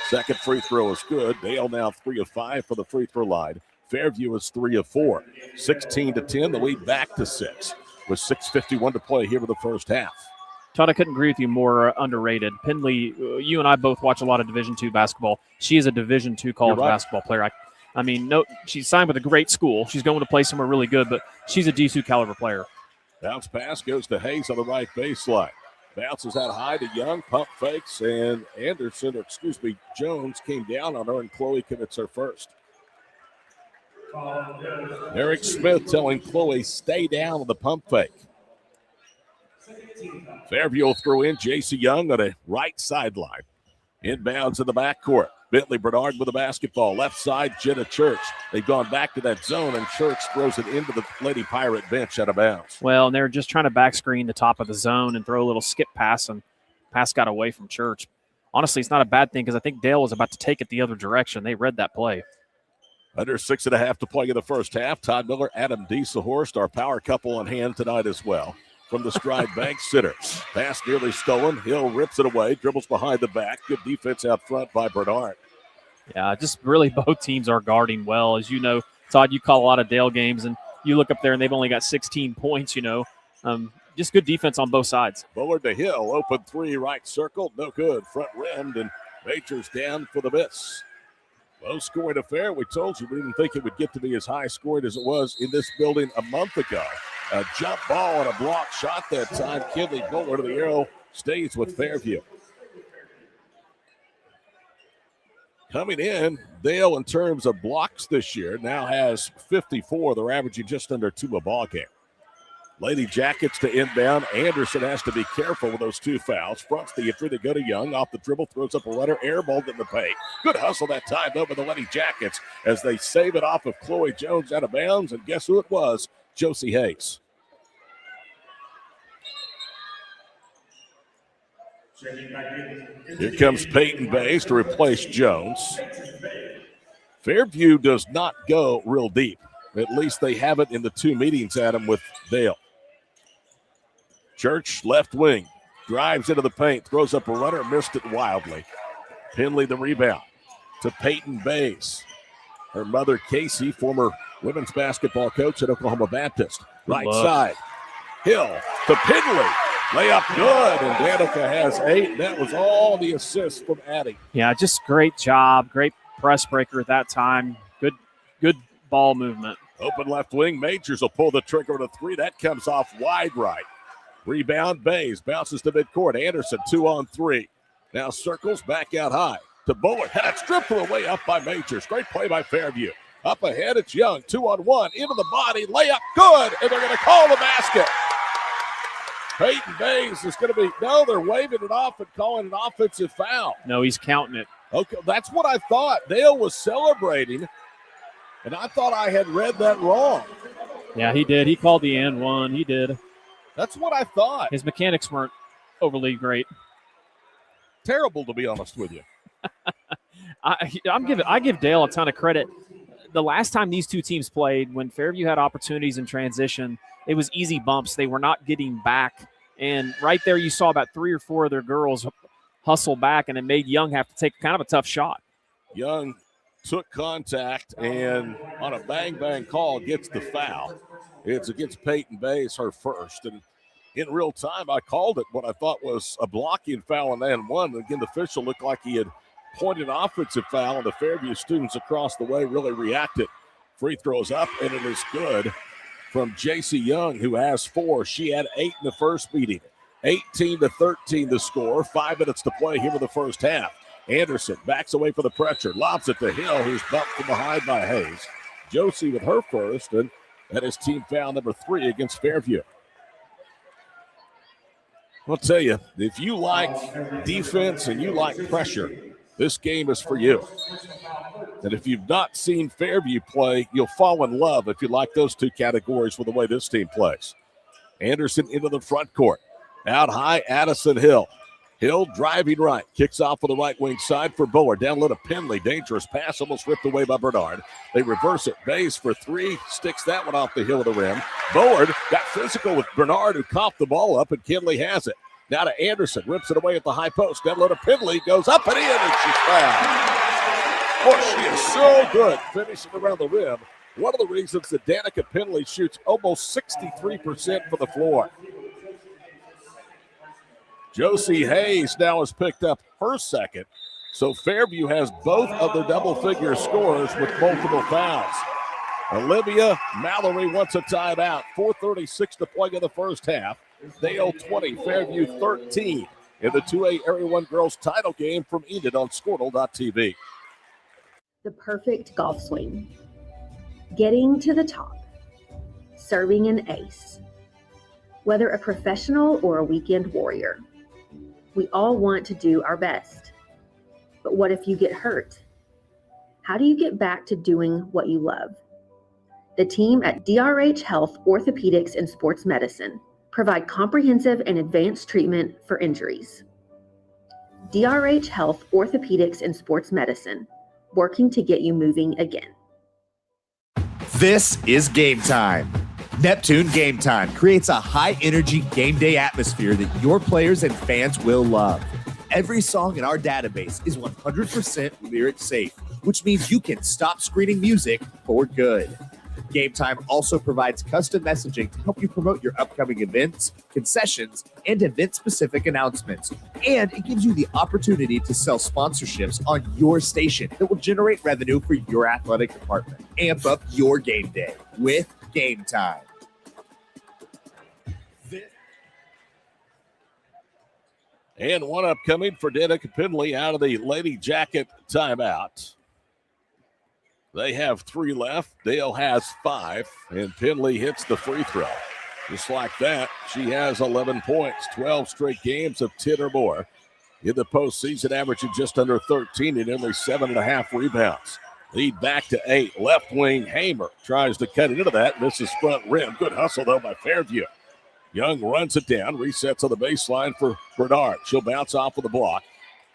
Second free throw is good. Dale now 3 of 5 for the free throw line. Fairview is 3 of 4. 16-10, the lead back to 6 with 6:51 to play here in the first half. Todd, I couldn't agree with you more. Underrated. Penley, you and I both watch a lot of Division II basketball. She is a Division II college basketball player. I mean, no, she's signed with a great school. She's going to play somewhere really good, but she's a D2 caliber player. Bounce pass goes to Hayes on the right baseline. Bounces out high to Young, pump fakes, and Jones came down on her, and Chloe commits her first. Eric Smith telling Chloe, stay down on the pump fake. Fairview will throw in J.C. Young on a right sideline. Inbounds in the backcourt. Bentley Bernard with the basketball. Left side, Jenna Church. They've gone back to that zone, and Church throws it into the Lady Pirate bench out of bounds. Well, and they're just trying to back screen the top of the zone and throw a little skip pass, and pass got away from Church. Honestly, it's not a bad thing because I think Dale was about to take it the other direction. They read that play. Under 6.5 to play in the first half. Todd Miller, Adam Dieselhorst, our power couple on hand tonight as well. From the Stride Bank Center. Pass nearly stolen. Hill rips it away, dribbles behind the back. Good defense out front by Bernard. Yeah, just really both teams are guarding well. As you know, Todd, you call a lot of Dale games, and you look up there and they've only got 16 points, just good defense on both sides. Bullard to Hill, open 3, right circle, no good. Front rimmed, and Majors down for the miss. Low scoring affair. We told you we didn't think it would get to be as high scored as it was in this building a month ago. A jump ball and a block shot that time. Kinley Bullard to the arrow stays with Fairview. Coming in, Dale in terms of blocks this year now has 54. They're averaging just under 2 a ball game. Lady Jackets to inbound. Anderson has to be careful with those 2 fouls. Fronts the entry. They go to Young. Off the dribble, throws up a runner. Airballed in the paint. Good hustle that time, though, by the Lady Jackets as they save it off of Chloe Jones out of bounds. And guess who it was? Josie Hayes. Here comes Peyton Bays to replace Jones. Fairview does not go real deep. At least they haven't in the 2 meetings, Adam, with Dale. Church, left wing, drives into the paint, throws up a runner, missed it wildly. Penley the rebound to Peyton Bays. Her mother, Casey, former women's basketball coach at Oklahoma Baptist. Right side, Hill to Penley. Layup good, and Danica has 8. That was all the assists from Addie. Yeah, just great job. Great press breaker at that time. Good ball movement. Open left wing. Majors will pull the trigger to 3. That comes off wide right. Rebound, Bays. Bounces to midcourt. Anderson, 2-on-3. Now circles back out high to Bullard. Had it stripped away up by Majors. Great play by Fairview. Up ahead, it's Young. 2-on-1. Into the body. Layup good, and they're going to call the basket. Peyton Bays is going to be, they're waving it off and calling an offensive foul. No, he's counting it. Okay, that's what I thought. Dale was celebrating, and I thought I had read that wrong. Yeah, he did. He called the and one. He did. That's what I thought. His mechanics weren't overly great. Terrible, to be honest with you. I give Dale a ton of credit. The last time these two teams played, when Fairview had opportunities in transition, it was easy bumps. They were not getting back. And right there you saw about 3 or 4 of their girls hustle back, and it made Young have to take kind of a tough shot. Young took contact and on a bang-bang call gets the foul. It's against Peyton Bays, her first. And in real time, I called it what I thought was a blocking foul and then one. Again, the official looked like he had pointed an offensive foul, and the Fairview students across the way really reacted. Free throws up, and it is good from J.C. Young, who has 4. She had 8 in the first meeting. 18-13 the score. 5 minutes to play here in the first half. Anderson backs away from the pressure, lobs it to Hill, who's bumped from behind by Hayes. Josie with her first, and that is team foul number 3 against Fairview. I'll tell you, if you like defense and you like pressure, this game is for you. And if you've not seen Fairview play, you'll fall in love if you like those two categories with the way this team plays. Anderson into the front court. Out high, Addison Hill. Hill driving right. Kicks off on the right wing side for Boer. Down low to Penley. Dangerous pass almost ripped away by Bernard. They reverse it. Bays for 3. Sticks that one off the heel of the rim. Boer got physical with Bernard, who coughed the ball up, and Kinley has it. Now to Anderson. Rips it away at the high post. Down low to Penley. Goes up and in, and she's fouled. Boy, she is so good finishing around the rim. One of the reasons that Danica Penley shoots almost 63% from the floor. Josie Hayes now has picked up her second. So Fairview has both of their double-figure scorers with multiple fouls. Olivia Mallory wants a timeout. 4:36 to play in the first half. Dale 20, Fairview 13 in the 2A Area 1 Girls title game from Enid on Squirtle.tv. The perfect golf swing. Getting to the top. Serving an ace. Whether a professional or a weekend warrior, we all want to do our best. But what if you get hurt? How do you get back to doing what you love? The team at DRH Health Orthopedics and Sports Medicine provide comprehensive and advanced treatment for injuries. DRH Health Orthopedics and Sports Medicine, working to get you moving again. This is Game Time. Neptune Game Time creates a high-energy game day atmosphere that your players and fans will love. Every song in our database is 100% lyric safe, which means you can stop screening music for good. Game Time also provides custom messaging to help you promote your upcoming events, concessions, and event-specific announcements. And it gives you the opportunity to sell sponsorships on your station that will generate revenue for your athletic department. Amp up your game day with Game Time. And one upcoming for Danica Penley out of the Lady Jacket timeout. They have 3 left. Dale has 5, and Penley hits the free throw. Just like that, she has 11 points, 12 straight games of 10 or more. In the postseason, averaging just under 13 and only 7.5 rebounds. Lead back to 8. Left wing, Hamer tries to cut into that. Misses front rim. Good hustle, though, by Fairview. Young runs it down, resets on the baseline for Bernard. She'll bounce off of the block.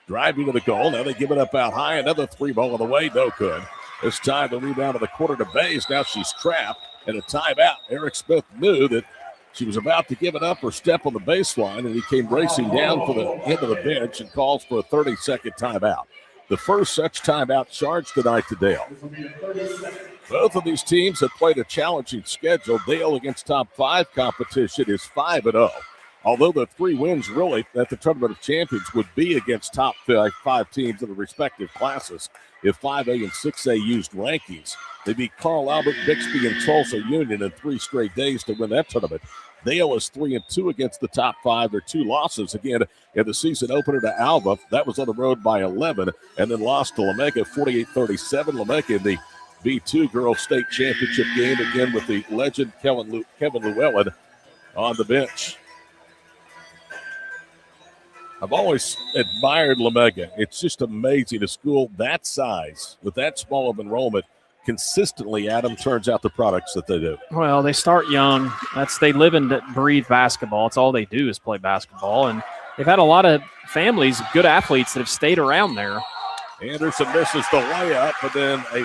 Driving to the goal. Now they give it up out high. Another 3 ball on the way. No good. This time the rebound of the quarter to Bays. Now she's trapped and a timeout. Eric Smith knew that she was about to give it up or step on the baseline, and he came racing down for the end of the bench and calls for a 30-second timeout. The first such timeout charged tonight to Dale. Both of these teams have played a challenging schedule. Dale against top 5 competition is 5-0. Although the 3 wins really at the Tournament of Champions would be against top 5 teams in the respective classes. If 5A and 6A used rankings, they beat Carl Albert, Bixby, and Tulsa Union in 3 straight days to win that tournament. Dale is 3-2 against the top 5. Their 2 losses, again, in the season opener to Alva. That was on the road by 11, and then lost to Lamega 48-37. Lamega in the B2 Girls State Championship game, again with the legend Kevin Llewellyn on the bench. I've always admired Lamega. It's just amazing. A school that size, with that small of enrollment, consistently, Adam, turns out the products that they do. Well, they start young. They live and breathe basketball. It's all they do is play basketball. And they've had a lot of families, good athletes that have stayed around there. Anderson misses the layup, but then a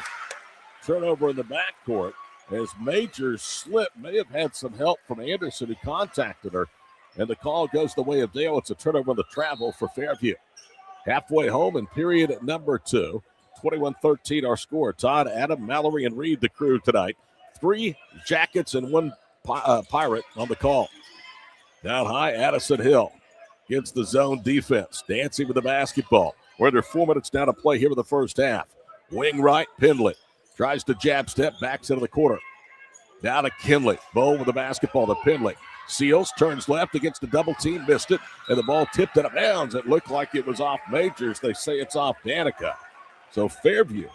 turnover in the backcourt as Major slipped. May have had some help from Anderson, who contacted her. And the call goes the way of Dale. It's a turnover on the travel for Fairview. Halfway home in period number 2. 21-13 our score. Todd, Adam, Mallory, and Reed, the crew tonight. 3 Jackets and 1 Pirate on the call. Down high, Addison Hill gets the zone defense. Dancing with the basketball. We're under 4 minutes now to play here in the first half. Wing right, Pendley. Tries to jab step, backs into the corner. Down to Kinley. Bowl with the basketball to Pendley. Seals, turns left against the double team, missed it, and the ball tipped out of bounds. It looked like it was off Majors. They say it's off Danica. So Fairview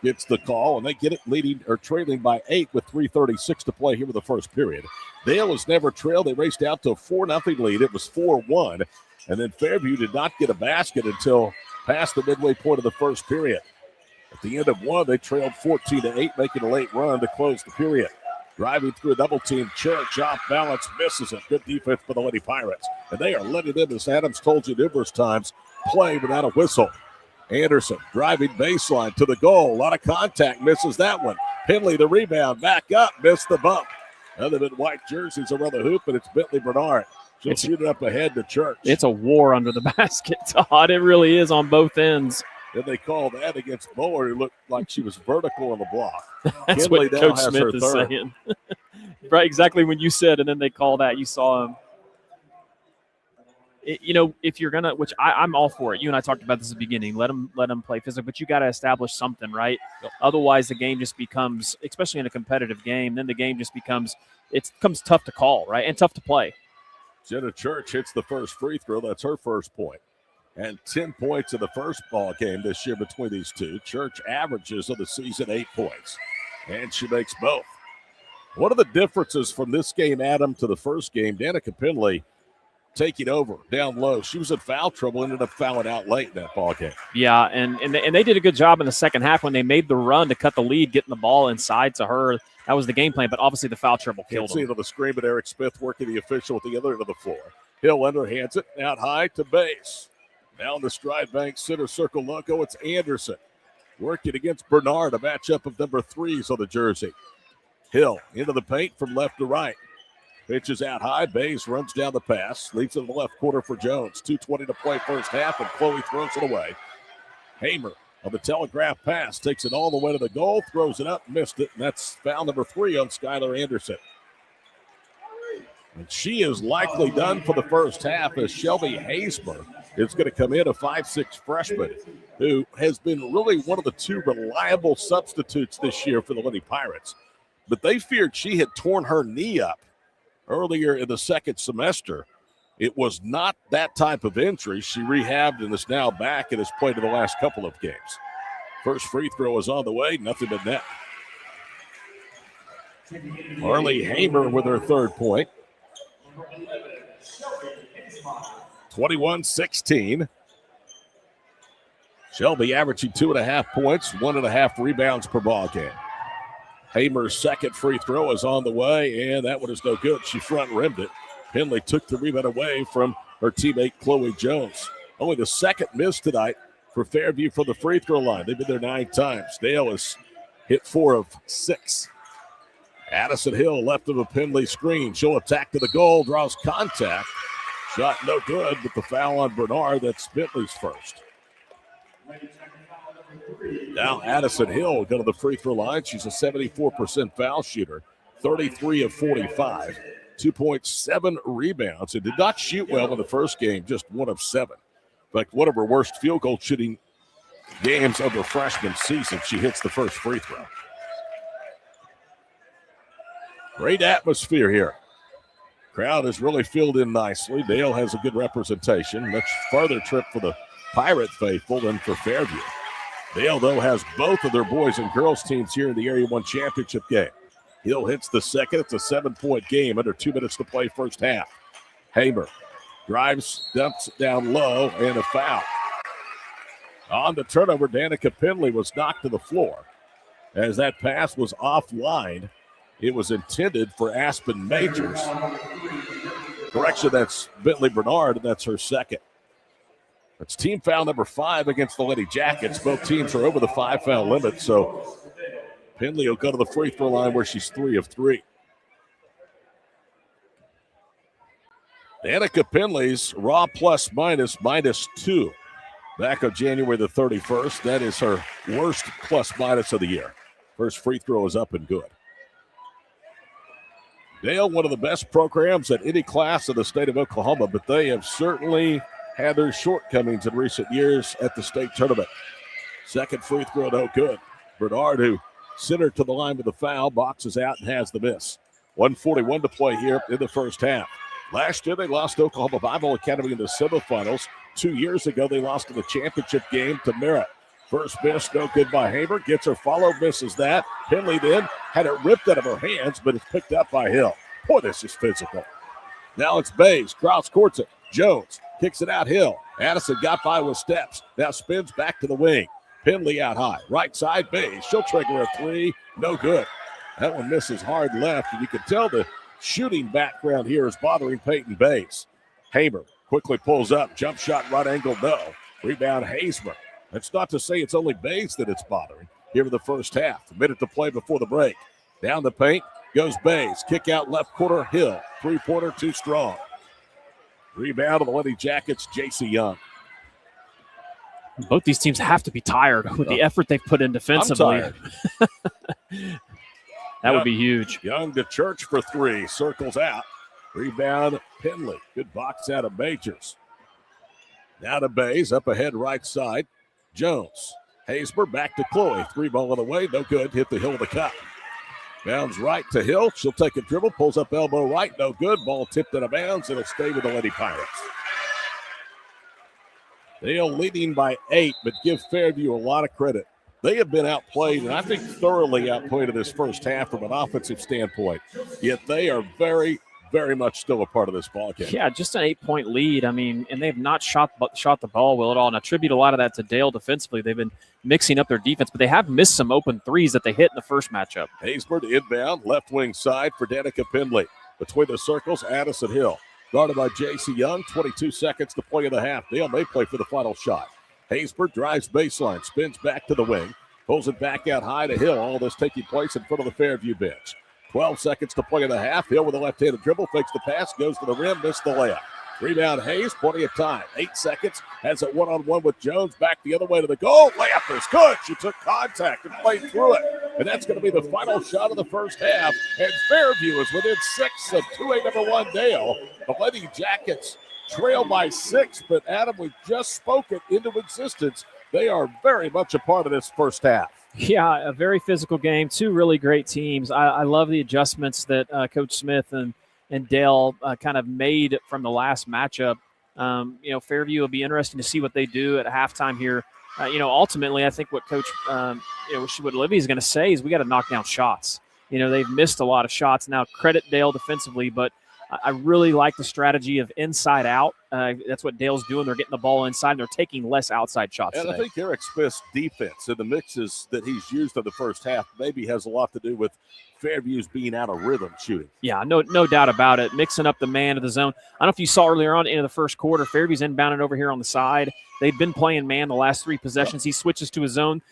gets the call, and they get it leading or trailing by 8 with 3:36 to play here with the first period. Dale has never trailed. They raced out to a 4-0 lead. It was 4-1, and then Fairview did not get a basket until past the midway point of the first period. At the end of 1, they trailed 14-8, making a late run to close the period. Driving through a double team, Church off balance, misses it. Good defense for the Lady Pirates. And they are letting them, as Adams told you numerous times, play without a whistle. Anderson driving baseline to the goal. A lot of contact, misses that one. Penley the rebound, back up, missed the bump. Other than white jerseys around the hoop, and it's Bentley Bernard. She'll shoot it up ahead to Church. It's a war under the basket, Todd. It really is on both ends. Then they called that against Muller, who looked like she was vertical on the block. That's Kinley what now Coach has Smith her is third. saying. Right, exactly when you said, and then they call that, you saw him. If you're gonna, which I'm all for it. You and I talked about this at the beginning. Let them play physical, but you got to establish something, right? Yep. Otherwise, the game just becomes, especially in a competitive game, then the game just becomes tough to call, right, and tough to play. Jenna Church hits the first free throw. That's her first point. And 10 points in the first ball game this year between these two. Church averages of the season 8 points. And she makes both. One of the differences from this game, Adam, to the first game, Danica Penley taking over down low. She was in foul trouble, ended up fouling out late in that ball game. Yeah, and they did a good job in the second half when they made the run to cut the lead, getting the ball inside to her. That was the game plan, but obviously the foul trouble killed them. See it on the screen, but Eric Smith working the official at the other end of the floor. Hill underhands it, out high to base. Down the stride bank, center circle logo, it's Anderson. Working against Bernard, a matchup of number 3s on the jersey. Hill into the paint from left to right. Pitches out high, Bays runs down the pass, leaves it in the left corner for Jones. 2:20 to play first half, and Chloe throws it away. Hamer on the telegraph pass, takes it all the way to the goal, throws it up, missed it, and that's foul number 3 on Skylar Anderson. And she is likely done for the first half as Shelby Haysmer is going to come in, a 5'6" freshman who has been really one of the 2 reliable substitutes this year for the Lady Pirates. But they feared she had torn her knee up earlier in the second semester. It was not that type of injury. She rehabbed and is now back and has played in the last couple of games. First free throw is on the way, nothing but net. Marley Hamer with her third point. 21-16. Shelby averaging 2.5 points, 1.5 rebounds per ball game. Hamer's second free throw is on the way, and that one is no good. She front rimmed it. Penley took the rebound away from her teammate Chloe Jones. Only the second miss tonight for Fairview from the free throw line. They've been there 9 times. Dale has hit 4 of 6. Addison Hill left of a Penley screen. She'll attack to the goal, draws contact. Shot no good, but the foul on Bernard, that's Bentley's first. Now Addison Hill will go to the free throw line. She's a 74% foul shooter, 33 of 45, 2.7 rebounds. And did not shoot well in the first game, just 1 of 7. In fact, one of her worst field goal shooting games of her freshman season. She hits the first free throw. Great atmosphere here. Crowd is really filled in nicely. Dale has a good representation. Much farther trip for the Pirate faithful than for Fairview. Dale, though, has both of their boys and girls teams here in the Area 1 championship game. Hill hits the second. It's a 7-point game under 2 minutes to play first half. Hamer Drives, dumps it down low, and a foul. On the turnover, Danica Penley was knocked to the floor. As that pass was offline, it was intended for Aspen Majors. Correction, that's Bentley Bernard, and that's her second. That's team foul number 5 against the Lady Jackets. Both teams are over the 5-foul limit, so Penley will go to the free throw line where she's 3 of 3. Danica Penley's raw -2 back of January the 31st. That is her worst plus-minus of the year. First free throw is up and good. Dale, one of the best programs at any class in the state of Oklahoma, but they have certainly had their shortcomings in recent years at the state tournament. Second free throw, no good. Bernard, who sent her to the line with the foul, boxes out and has the miss. 1:41 to play here in the first half. Last year, they lost to Oklahoma Bible Academy in the semifinals. 2 years ago, they lost in the championship game to Merritt. First miss, no good by Haber. Gets her follow, misses that. Penley then had it ripped out of her hands, but it's picked up by Hill. Boy, this is physical. Now it's Bays. Krause courts it. Jones kicks it out Hill. Addison got by with steps. Now spins back to the wing. Penley out high. Right side, Bays. She'll trigger a three. No good. That one misses hard left, and you can tell the shooting background here is bothering Peyton Bays. Haber quickly pulls up. Jump shot, right angle, no. Rebound, Hazeman. That's not to say it's only Bays that it's bothering. Here in the first half. A minute to play before the break. Down the paint goes Bays. Kick out left corner, Hill. Three-pointer, too strong. Rebound of the Lady Jackets, J.C. Young. Both these teams have to be tired with the effort they've put in defensively. That would be huge. Young to Church for 3. Circles out. Rebound, Penley. Good box out of Majors. Now to Bays. Up ahead, right side. Jones. Hazeber back to Chloe. 3-ball on the way. No good. Hit the Hill of the cup. Bounds right to Hill. She'll take a dribble. Pulls up elbow right. No good. Ball tipped out of bounds. It'll stay with the Lady Pirates. Dale leading by 8, but give Fairview a lot of credit. They have been outplayed, and I think thoroughly outplayed in this first half from an offensive standpoint. Yet they are very, very much still a part of this ball game. Yeah, just an 8-point lead. I mean, and they've not shot the ball well at all. And I attribute a lot of that to Dale defensively. They've been mixing up their defense, but they have missed some open threes that they hit in the first matchup. Haysbert inbound, left wing side for Danica Penley. Between the circles, Addison Hill. Guarded by J.C. Young, 22 seconds to play in the half. Dale may play for the final shot. Haysbert drives baseline, spins back to the wing, pulls it back out high to Hill. All this taking place in front of the Fairview bench. 12 seconds to play in the half. Hill with a left-handed dribble, fakes the pass, goes to the rim, missed the layup. Rebound Hayes, plenty of time. 8 seconds, has it one-on-one with Jones, back the other way to the goal. Layup is good. She took contact and played through it. And that's going to be the final shot of the first half. And Fairview is within 6 of 2A number 1 Dale. The Lady Jackets trail by 6, but Adam, we just spoke it into existence. They are very much a part of this first half. Yeah, a very physical game. 2 really great teams. I love the adjustments that Coach Smith and Dale kind of made from the last matchup. Fairview will be interesting to see what they do at halftime here. Ultimately, I think what Coach, what Olivia is going to say is we got to knock down shots. They've missed a lot of shots. Now, credit Dale defensively, but I really like the strategy of inside out. That's what Dale's doing. They're getting the ball inside. And they're taking less outside shots And today. I think Eric Smith's defense and the mixes that he's used in the first half maybe has a lot to do with Fairview's being out of rhythm shooting. Yeah, no doubt about it. Mixing up the man to the zone. I don't know if you saw earlier on in the first quarter, Fairview's inbounded over here on the side. They've been playing man the last 3 possessions. He switches to his zone.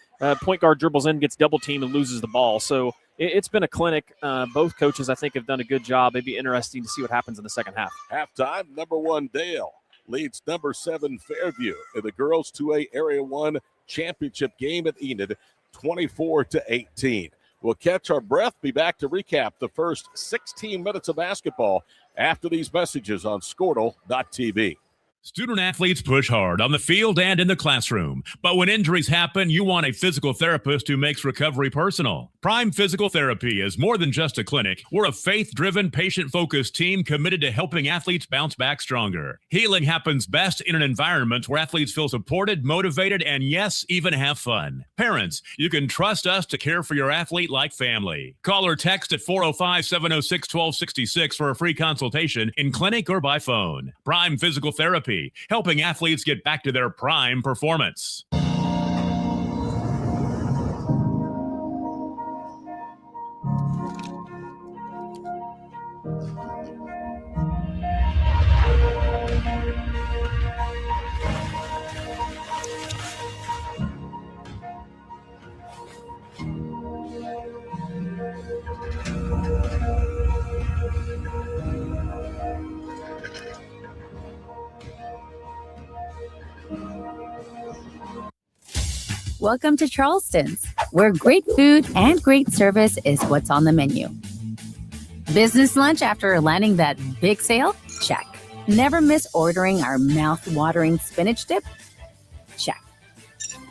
Point guard dribbles in, gets double teamed, and loses the ball. So it's been a clinic. Both coaches, I think, have done a good job. It'd be interesting to see what happens in the second half. Halftime, number 1 Dale leads number 7 Fairview in the girls 2A Area 1 championship game at Enid, 24-18. We'll catch our breath, be back to recap the first 16 minutes of basketball after these messages on Squirtle.tv. Student athletes push hard on the field and in the classroom, but when injuries happen, you want a physical therapist who makes recovery personal. Prime Physical Therapy is more than just a clinic. We're a faith-driven, patient-focused team committed to helping athletes bounce back stronger. Healing happens best in an environment where athletes feel supported, motivated, and yes, even have fun. Parents, you can trust us to care for your athlete like family. Call or text at 405-706-1266 for a free consultation in clinic or by phone. Prime Physical Therapy, helping athletes get back to their prime performance. Welcome to Charleston's, where great food and great service is what's on the menu. Business lunch after landing that big sale? Check. Never miss ordering our mouth-watering spinach dip? Check.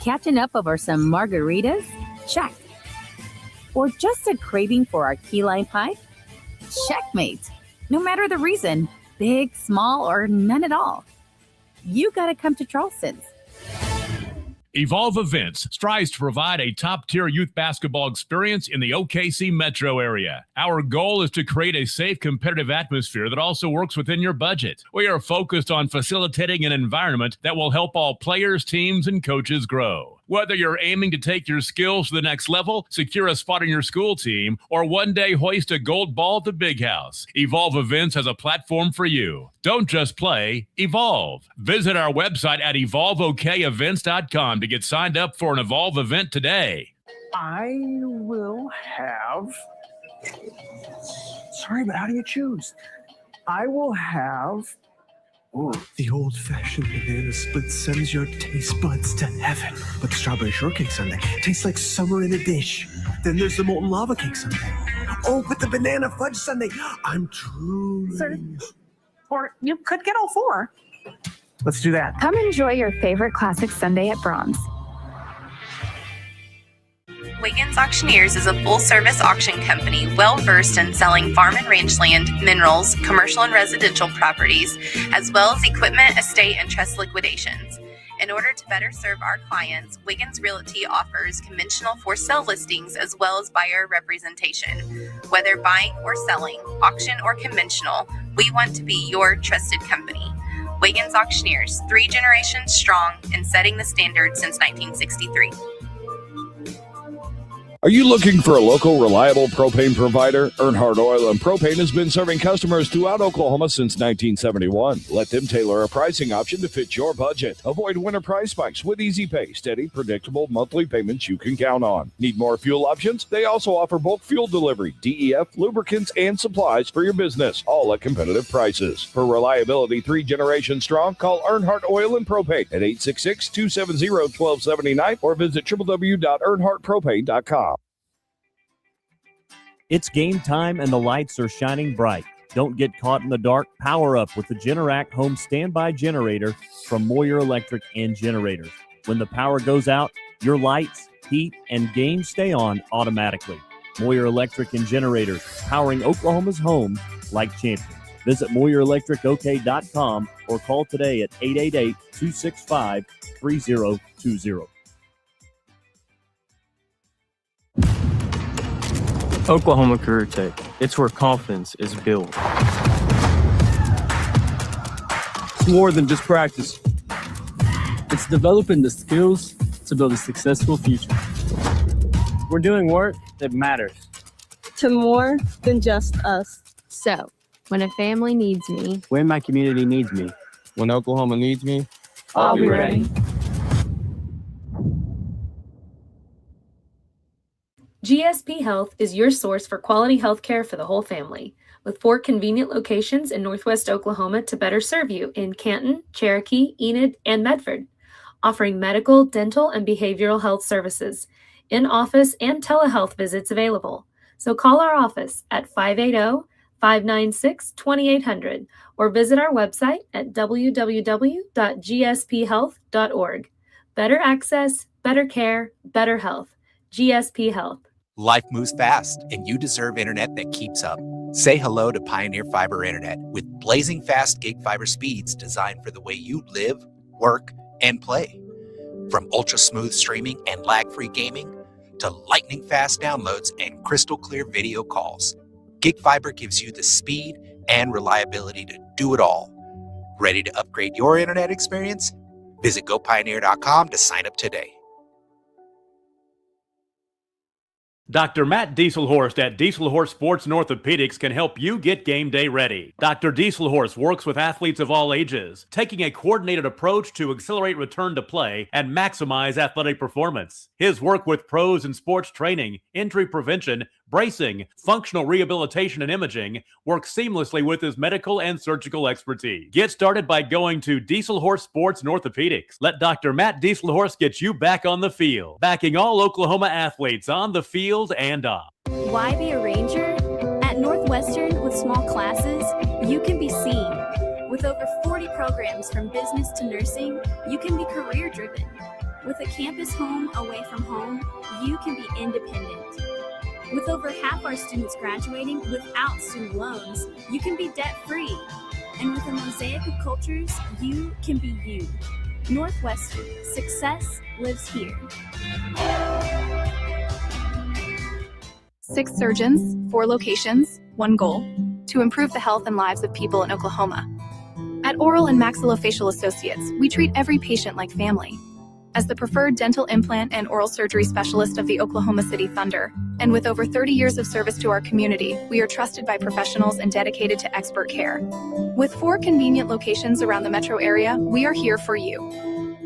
Catching up over some margaritas? Check. Or just a craving for our key lime pie? Checkmate. No matter the reason, big, small, or none at all, you gotta come to Charleston's. Evolve Events strives to provide a top-tier youth basketball experience in the OKC metro area. Our goal is to create a safe, competitive atmosphere that also works within your budget. We are focused on facilitating an environment that will help all players, teams, and coaches grow. Whether you're aiming to take your skills to the next level, secure a spot on your school team, or one day hoist a gold ball at the big house, Evolve Events has a platform for you. Don't just play, evolve. Visit our website at evolveokevents.com to get signed up for an Evolve event today. I will have... Sorry, but how do you choose? I will have... Ooh, the old-fashioned banana split sends your taste buds to heaven. But the strawberry shortcake sundae tastes like summer in a dish. Then there's the molten lava cake sundae. Oh, but the banana fudge sundae, I'm truly... Sir, or you could get all four. Let's do that. Come enjoy your favorite classic sundae at Brahms. Wiggins Auctioneers is a full-service auction company well-versed in selling farm and ranch land, minerals, commercial and residential properties, as well as equipment, estate, and trust liquidations. In order to better serve our clients, Wiggins Realty offers conventional for-sale listings as well as buyer representation. Whether buying or selling, auction or conventional, we want to be your trusted company. Wiggins Auctioneers, 3 generations strong and setting the standard since 1963. Are you looking for a local, reliable propane provider? Earnhardt Oil and Propane has been serving customers throughout Oklahoma since 1971. Let them tailor a pricing option to fit your budget. Avoid winter price spikes with easy pay, steady, predictable monthly payments you can count on. Need more fuel options? They also offer bulk fuel delivery, DEF, lubricants, and supplies for your business, all at competitive prices. For reliability 3 generations strong, call Earnhardt Oil and Propane at 866-270-1279 or visit www.earnhardtpropane.com. It's game time and the lights are shining bright. Don't get caught in the dark. Power up with the Generac Home Standby Generator from Moyer Electric and Generators. When the power goes out, your lights, heat, and game stay on automatically. Moyer Electric and Generators, powering Oklahoma's homes like champions. Visit MoyerElectricOK.com or call today at 888-265-3020. Oklahoma Career Tech. It's where confidence is built. It's more than just practice. It's developing the skills to build a successful future. We're doing work that matters. To more than just us. So, when a family needs me, when my community needs me, when Oklahoma needs me, I'll be ready. GSP Health is your source for quality health care for the whole family, with 4 convenient locations in Northwest Oklahoma to better serve you in Canton, Cherokee, Enid, and Medford, offering medical, dental, and behavioral health services, in-office and telehealth visits available. So call our office at 596-2800 or visit our website at www.gsphealth.org. Better access, better care, better health. GSP Health. Life moves fast, and you deserve internet that keeps up. Say hello to Pioneer Fiber Internet with blazing fast gig fiber speeds designed for the way you live, work, and play. From ultra-smooth streaming and lag-free gaming to lightning-fast downloads and crystal-clear video calls, Gig Fiber gives you the speed and reliability to do it all. Ready to upgrade your internet experience? Visit gopioneer.com to sign up today. Dr. Matt Dieselhorst at Dieselhorst Sports and Orthopedics can help you get game day ready. Dr. Dieselhorst works with athletes of all ages, taking a coordinated approach to accelerate return to play and maximize athletic performance. His work with pros in sports training, injury prevention, bracing, functional rehabilitation, and imaging works seamlessly with his medical and surgical expertise. Get started by going to Dieselhorst Sports and Orthopedics. Let Dr. Matt Dieselhorst get you back on the field, backing all Oklahoma athletes on the field and off. Why be a ranger? At Northwestern, with small classes, you can be seen. With over 40 programs from business to nursing, you can be career-driven. With a campus home away from home, you can be independent. With over half our students graduating without student loans, you can be debt-free. And with a mosaic of cultures, you can be you. Northwestern, success lives here. 6 surgeons, 4 locations, 1 goal: to improve the health and lives of people in Oklahoma. At Oral and Maxillofacial Associates, we treat every patient like family. As the preferred dental implant and oral surgery specialist of the Oklahoma City Thunder, and with over 30 years of service to our community, we are trusted by professionals and dedicated to expert care. With 4 convenient locations around the metro area, we are here for you.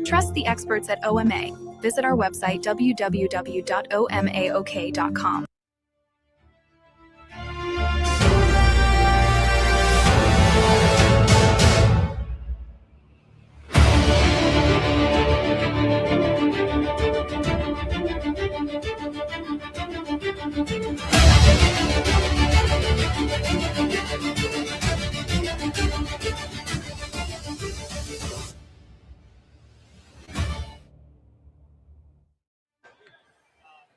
Trust the experts at OMA. Visit our website, www.omaok.com.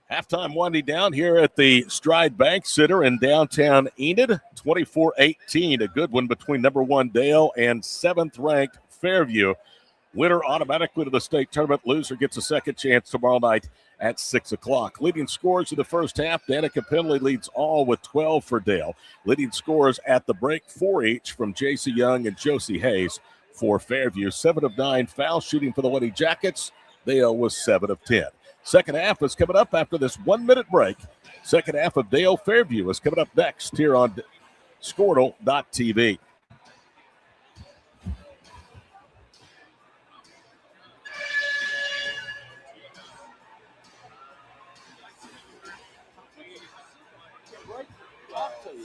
Halftime winding down here at the Stride Bank Center in downtown Enid. 24-18, a good one between number 1 Dale and 7th-ranked Fairview. Winner automatically to the state tournament. Loser gets a second chance tomorrow night at 6 o'clock. Leading scorers in the first half, Danica Penley leads all with 12 for Dale. Leading scorers at the break, 4 each from J.C. Young and Josie Hayes for Fairview. 7 of 9 foul shooting for the Lady Jackets. Dale was 7 of 10. Second half is coming up after this 1-minute break. Second half of Dale Fairview is coming up next here on Squirtle.tv.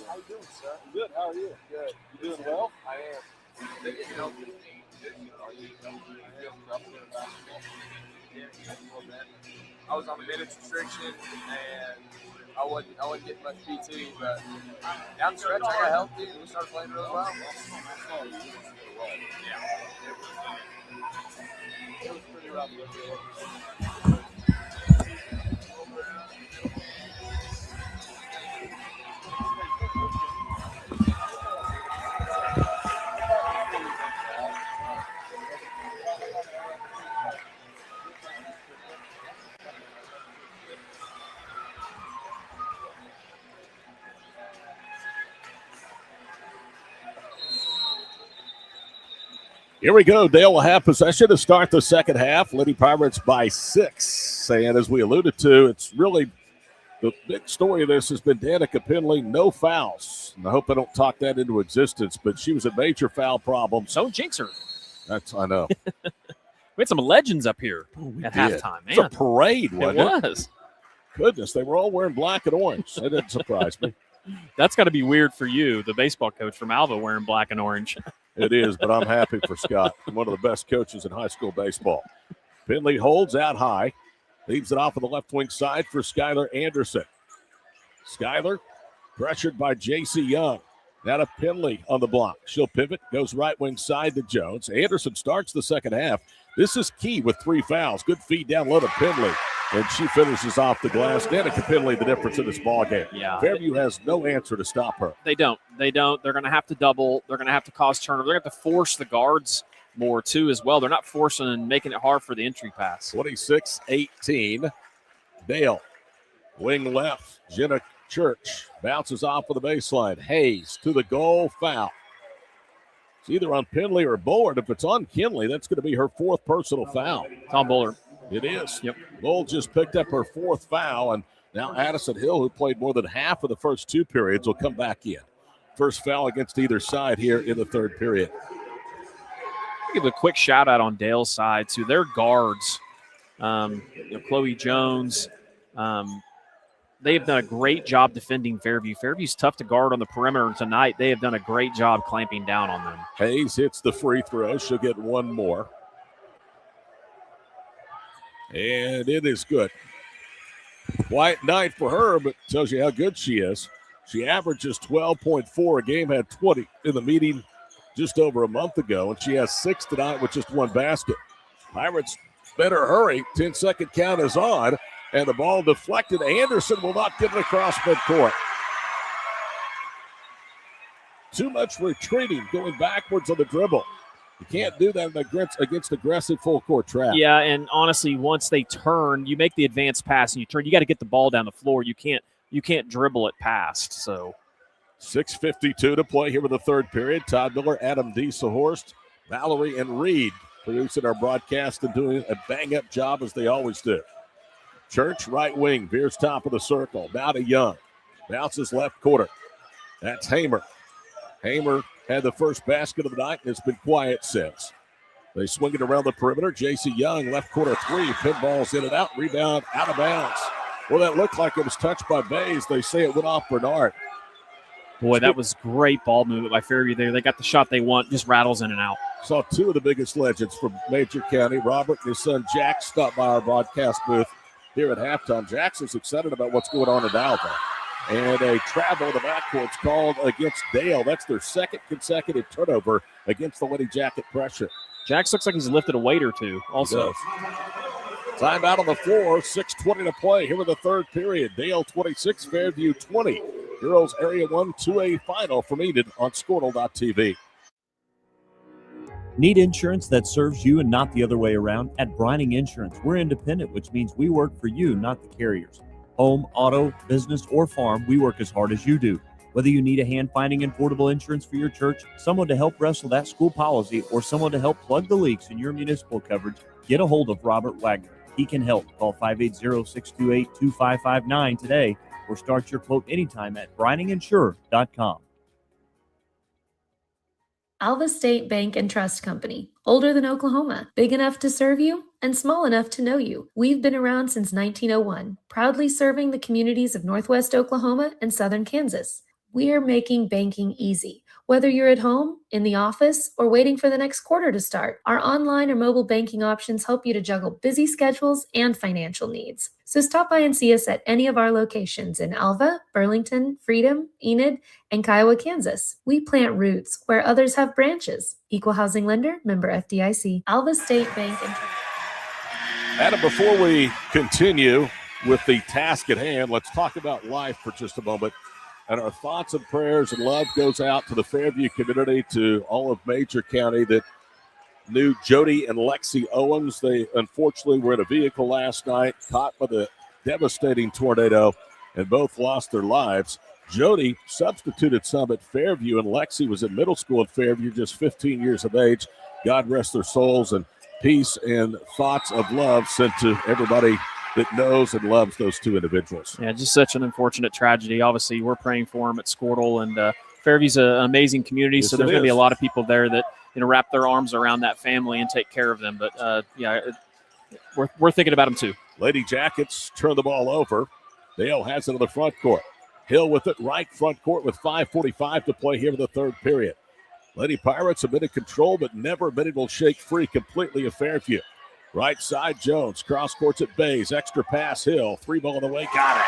How you doing, sir? Good. How are you? Good. You doing well? I am. I was on the minutes restriction and I wasn't getting much PT, but down the stretch I got healthy and we started playing really well. It was pretty rough. Here we go. Dale will have possession to start the second half. Lady Pirates by 6. And as we alluded to, it's really the big story of this has been Danica Penley, no fouls. And I hope I don't talk that into existence, but she was a major foul problem. Don't jinx her. I know. We had some legends up here at did. halftime. It's Man. a parade, wasn't it? It was. Goodness, they were all wearing black and orange. That didn't surprise me. That's got to be weird for you, the baseball coach from Alva, wearing black and orange. It is, but I'm happy for Scott. One of the best coaches in high school baseball. Penley holds out high. Leaves it off on the left wing side for Skylar Anderson. Skylar pressured by J.C. Young. Now to Penley on the block. She'll pivot, goes right wing side to Jones. Anderson starts the second half. This is key with 3 fouls. Good feed down low to Penley, and she finishes off the glass. Danica Penley, the difference in this ballgame. Yeah. Fairview has no answer to stop her. They don't. They're going to have to double. They're going to have to cause turnover. They're going to have to force the guards more, too, as well. They're not forcing and making it hard for the entry pass. 26-18. Dale, wing left. Jenna Church bounces off of the baseline. Hayes to the goal, foul. It's either on Penley or Bullard. If it's on Kinley, that's going to be her 4th personal foul. Tom Bullard. It is. Yep. Bull just picked up her 4th foul, and now Addison Hill, who played more than half of the first 2 periods, will come back in. First foul against either side here in the 3rd period. Give a quick shout out on Dale's side to their guards. Chloe Jones. They have done a great job defending Fairview. Fairview's tough to guard on the perimeter tonight. They have done a great job clamping down on them. Hayes hits the free throw. She'll get one more. And it is good. Quiet night for her, but tells you how good she is. She averages 12.4 a game, had 20 in the meeting just over a month ago, and she has 6 tonight with just 1 basket. Pirates better hurry. 10-second count is on. And the ball deflected. Anderson will not get it across midcourt. Too much retreating, going backwards on the dribble. You can't do that against aggressive full court trap. Yeah, and honestly, once they turn, you make the advanced pass and you turn. You got to get the ball down the floor. You can't dribble it past. So 6:52 to play here with the 3rd period. Todd Miller, Adam Dieselhorst, Valerie, and Reed producing our broadcast and doing a bang-up job as they always do. Church, right wing, veers top of the circle. Now to Young. Bounces left quarter. That's Hamer. Hamer had the first basket of the night and it's been quiet since. They swing it around the perimeter. J.C. Young, left corner 3. Pinballs in and out. Rebound out of bounds. Well, that looked like it was touched by Bays. They say it went off Bernard. Boy, that was great ball movement by Fairview there. They got the shot they want, just rattles in and out. Saw 2 of the biggest legends from Major County. Robert and his son Jack stopped by our broadcast booth here at halftime. Jackson's excited about what's going on in Alva. And a travel in the backcourt's called against Dale. That's their 2nd consecutive turnover against the Lady Jacket pressure. Jax looks like he's lifted a weight or 2 also. Time out on the floor. 6:20 to play here with the 3rd period. Dale 26, Fairview 20. Girls Area 1 2A final from Enid on Squirtle.tv. Need insurance that serves you and not the other way around? At Brining Insurance, we're independent, which means we work for you, not the carriers. Home, auto, business, or farm, we work as hard as you do. Whether you need a hand-finding and portable insurance for your church, someone to help wrestle that school policy, or someone to help plug the leaks in your municipal coverage, get a hold of Robert Wagner. He can help. Call 580-628-2559 today or start your quote anytime at brininginsure.com. Alva State Bank and Trust Company. Older than Oklahoma, big enough to serve you, and small enough to know you. We've been around since 1901, proudly serving the communities of Northwest Oklahoma and Southern Kansas. We're making banking easy. Whether you're at home, in the office, or waiting for the next quarter to start, our online or mobile banking options help you to juggle busy schedules and financial needs. So stop by and see us at any of our locations in Alva, Burlington, Freedom, Enid, and Kiowa, Kansas. We plant roots where others have branches. Equal housing lender, member FDIC. Alva State Bank and Adam, before we continue with the task at hand, let's talk about life for just a moment. And our thoughts and prayers and love goes out to the Fairview community, to all of Major County that knew Jody and Lexi Owens. They unfortunately were in a vehicle last night, caught by the devastating tornado, and both lost their lives. Jody substituted some at Fairview, and Lexi was in middle school at Fairview, just 15 years of age. God rest their souls, and peace and thoughts of love sent to everybody that knows and loves those two individuals. Yeah, just such an unfortunate tragedy. Obviously, we're praying for them at Squirtle, and Fairview's an amazing community, Yes, so there's it going to be is. a lot of people there that wrap their arms around that family and take care of them. But we're thinking about them too. Lady Jackets turn the ball over. Dale has it on the front court. Hill with it right front court with 5:45 to play here in the 3rd period. Lady Pirates have been in control, but never been able to shake free completely of Fairview. Right side, Jones. Cross courts at Bays. Extra pass, Hill. 3 ball on the way. Got it.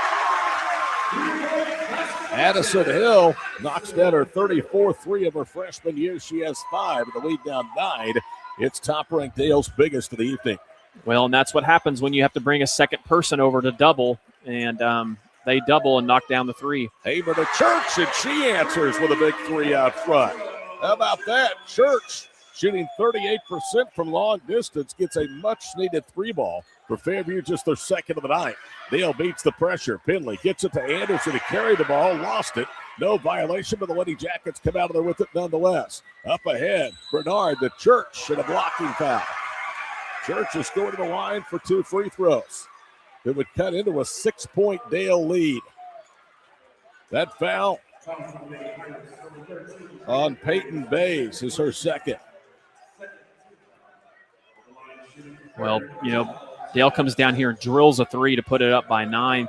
Addison Hill knocks down her 34th three of her freshman year. She has 5, and the lead down 9. It's top-ranked Dale's biggest of the evening. Well, and that's what happens when you have to bring a second person over to double, and they double and knock down the 3. Hamer to Church, and she answers with a big 3 out front. How about that? Church shooting 38% from long distance, gets a much-needed 3-ball for Fairview, just their second of the night. Dale beats the pressure. Pinley gets it to Anderson to carry the ball, lost it. No violation, but the Lady Jackets come out of there with it nonetheless. Up ahead, Bernard to Church and a blocking foul. Church is going to the line for 2 free throws. It would cut into a 6-point Dale lead. That foul on Peyton Bays is her second. Well, Dale comes down here and drills a 3 to put it up by 9.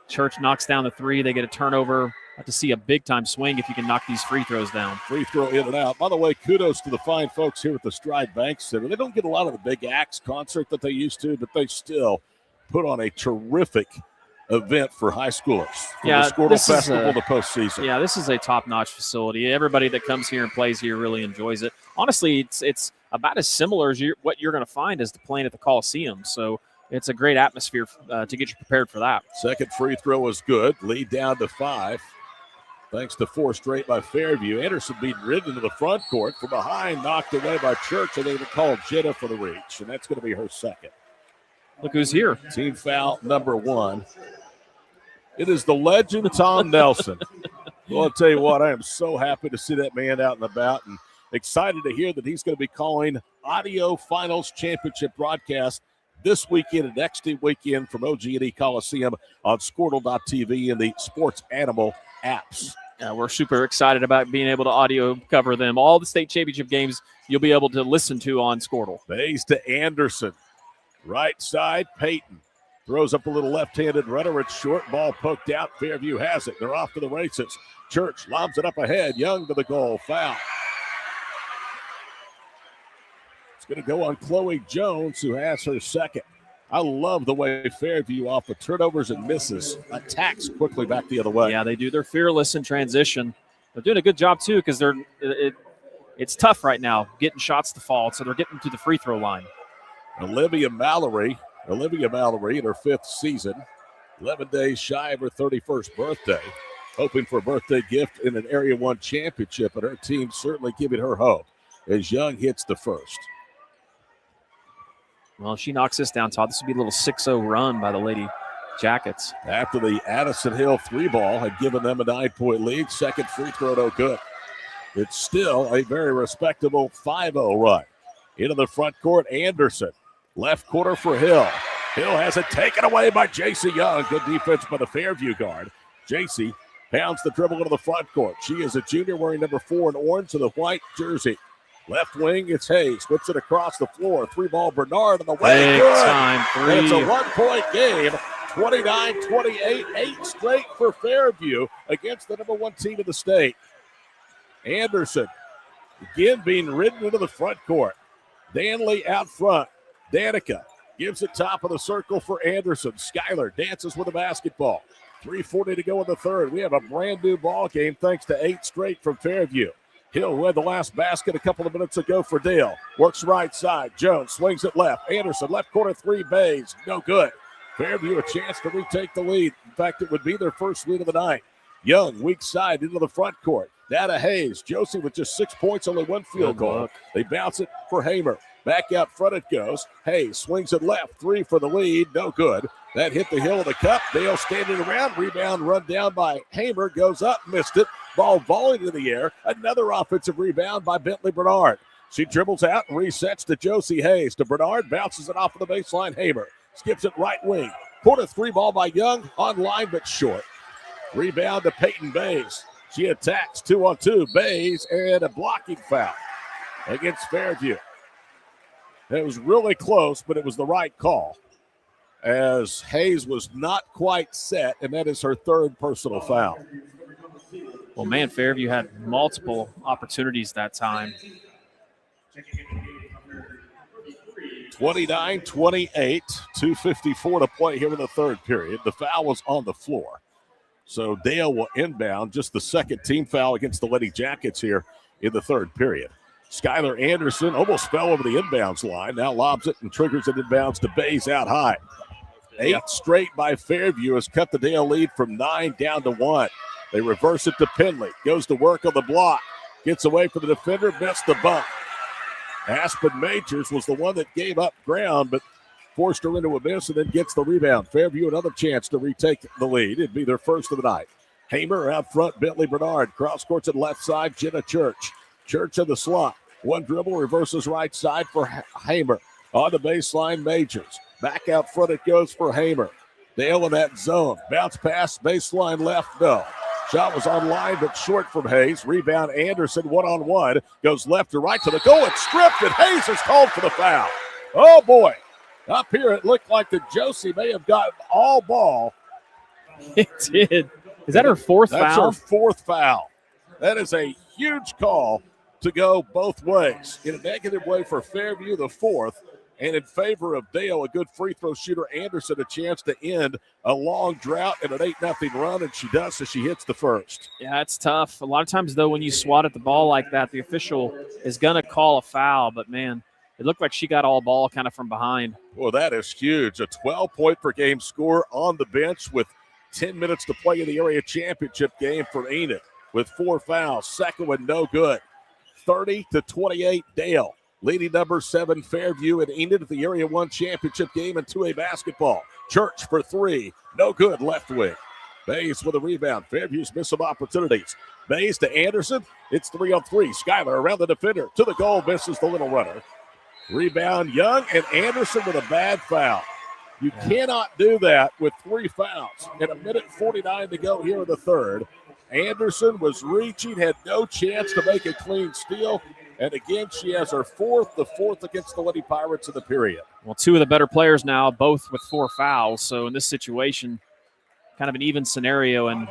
Church knocks down the 3. They get a turnover. Have to see a big-time swing if you can knock these free throws down. Free throw in and out. By the way, kudos to the fine folks here at the Stride Bank Center. They don't get a lot of the big acts concert that they used to, but they still put on a terrific event for high schoolers. From the Squirtle Festival to postseason. Yeah, this is a top-notch facility. Everybody that comes here and plays here really enjoys it. Honestly, it's about as similar as what you're going to find as playing at the Coliseum. So it's a great atmosphere to get you prepared for that. Second free throw was good. Lead down to 5. Thanks to 4 straight by Fairview. Anderson being ridden to the front court. From behind, knocked away by Church, and they would call Jenna for the reach, and that's going to be her second. Look who's here. Team foul number 1. It is the legend, Tom Nelson. Well, I'll tell you what, I am so happy to see that man out and about, and excited to hear that he's going to be calling Audio Finals Championship broadcast this weekend and next weekend from OG&E Coliseum on Squirtle.tv and the Sports Animal apps. Yeah, we're super excited about being able to audio cover them. All the state championship games you'll be able to listen to on Squirtle. Bays to Anderson. Right side, Peyton. Throws up a little left-handed runner. It's short. Ball poked out. Fairview has it. They're off to the races. Church lobs it up ahead. Young to the goal. Foul. It's going to go on Chloe Jones, who has her second. I love the way Fairview, off the turnovers and misses, attacks quickly back the other way. Yeah, they do. They're fearless in transition. They're doing a good job, too, because it's tough right now getting shots to fall, so they're getting to the free throw line. Olivia Mallory in her 5th season, 11 days shy of her 31st birthday, hoping for a birthday gift in an Area 1 championship, and her team certainly giving her hope as Young hits the first. Well, if she knocks this down, Todd, this would be a little 6-0 run by the Lady Jackets. After the Addison Hill 3-ball had given them a 9-point lead, second free throw no good. It's still a very respectable 5-0 run. Into the front court, Anderson. Left corner for Hill. Hill has it taken away by J.C. Young. Good defense by the Fairview guard. J.C. pounds the dribble into the front court. She is a junior wearing number 4 in orange with a white jersey. Left wing, it's Hayes. Whips it across the floor. 3-ball, Bernard on the way. Big Good. time three. And it's a 1-point game. 29-28, 8 straight for Fairview against the number 1 team in the state. Anderson again being ridden into the front court. Danley out front. Danica gives it top of the circle for Anderson. Schuyler dances with the basketball. 3:40 to go in the third. We have a brand new ball game thanks to 8 straight from Fairview. Hill, who had the last basket a couple of minutes ago for Dale. Works right side. Jones swings it left. Anderson, left corner 3, Bays. No good. Fairview a chance to retake the lead. In fact, it would be their first lead of the night. Young, weak side into the front court. Data Hayes. Josie with just 6 points, only 1 field goal. They bounce it for Hamer. Back out front it goes. Hayes swings it left. 3 for the lead. No good. That hit the heel of the cup. Dale standing around. Rebound run down by Hamer. Goes up. Missed it. Ball volleyed into the air. Another offensive rebound by Bentley Bernard. She dribbles out and resets to Josie Hayes. To Bernard. Bounces it off of the baseline. Hamer skips it right wing. Corner 3-ball by Young. On line but short. Rebound to Peyton Bays. She attacks 2-on-2. Bays and a blocking foul against Fairview. It was really close, but it was the right call as Hayes was not quite set, and that is her 3rd personal foul. Well, man, Fairview had multiple opportunities that time. 29-28, 2:54 to play here in the third period. The foul was on the floor. So Dale will inbound, just the second team foul against the Lady Jackets here in the third period. Skylar Anderson almost fell over the inbounds line. Now lobs it and triggers it inbounds to Bays out high. 8 straight by Fairview has cut the Dale lead from 9 down to 1. They reverse it to Penley. Goes to work on the block. Gets away from the defender, missed the bump. Aspen Majors was the one that gave up ground, but forced her into a miss and then gets the rebound. Fairview another chance to retake the lead. It'd be their first of the night. Hamer out front, Bentley Bernard. Cross courts at left side, Jenna Church. Church in the slot. One dribble, reverses right side for Hamer. On the baseline, Majors. Back out front it goes for Hamer. Dale in that zone. Bounce pass, baseline left, no. Shot was on line, but short from Hayes. Rebound, Anderson, one-on-one. Goes left to right to the goal. It's stripped, and Hayes is called for the foul. Oh, boy. Up here, it looked like that Josie may have gotten all ball. It did. Is that her fourth foul? That's her fourth foul. That is a huge call to go both ways. In a negative way for Fairview, the fourth, and in favor of Dale, a good free throw shooter, Anderson, a chance to end a long drought and an 8-0 run, and she does as she hits the first. Yeah, it's tough. A lot of times, though, when you swat at the ball like that, the official is going to call a foul, but, man, it looked like she got all ball kind of from behind. Well, that is huge. A 12-point-per-game score on the bench with 10 minutes to play in the area championship game for Enid with 4 fouls. Second one, no good. 30-28, Dale. Leading number 7, Fairview, and Enid at the Area 1 championship game in 2A basketball. Church for 3. No good, left wing. Bays with a rebound. Fairview's missed some opportunities. Bays to Anderson. It's 3-on-3. Skylar around the defender. To the goal, misses the little runner. Rebound, Young, and Anderson with a bad foul. You cannot do that with 3 fouls. In 1:49 to go here in the third. Anderson was reaching, had no chance to make a clean steal. And again, she has her the fourth against the Lady Pirates in the period. Well, 2 of the better players now, both with 4 fouls. So in this situation, kind of an even scenario, and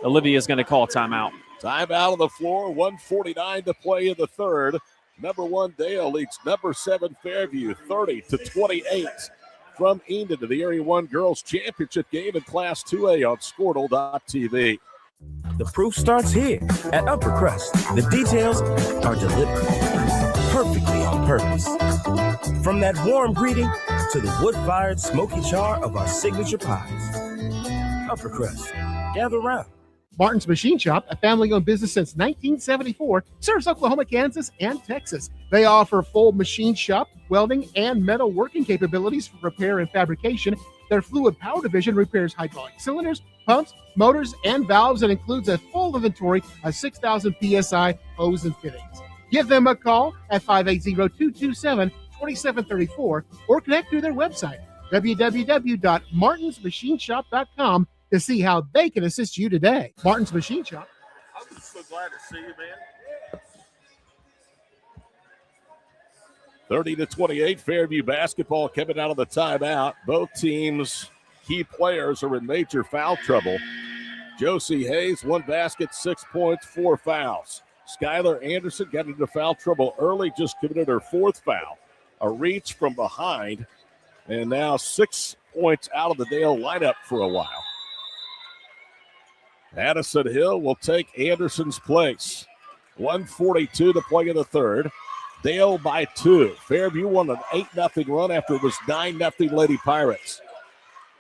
Olivia's going to call a timeout. Timeout on the floor, 1:49 to play in the third. Number 1, Dale leads number 7, Fairview, 30-28 from Enid to the Area 1 Girls Championship game in Class 2A on Squirtle.tv. The proof starts here at Upper Crust. The details are deliberate, perfectly on purpose. From that warm greeting to the wood-fired smoky char of our signature pies. Upper Crust, gather around. Martin's Machine Shop, a family-owned business since 1974, serves Oklahoma, Kansas, and Texas. They offer full machine shop, welding, and metal working capabilities for repair and fabrication. Their fluid power division repairs hydraulic cylinders, pumps, motors, and valves, and includes a full inventory of 6,000 PSI hose and fittings. Give them a call at 580-227-2734 or connect through their website, www.martinsmachineshop.com, to see how they can assist you today. Martin's Machine Shop. I'm so glad to see you, man. 30-28, Fairview basketball coming out of the timeout. Both teams' key players are in major foul trouble. Josie Hayes, 1 basket, 6 points, 4 fouls. Skylar Anderson got into foul trouble early, just committed her 4th foul. A reach from behind, and now 6 points out of the Dale lineup for a while. Addison Hill will take Anderson's place. 1:42 to play in the third. Dale by 2. Fairview won an 8-0 run after it was 9-0 Lady Pirates.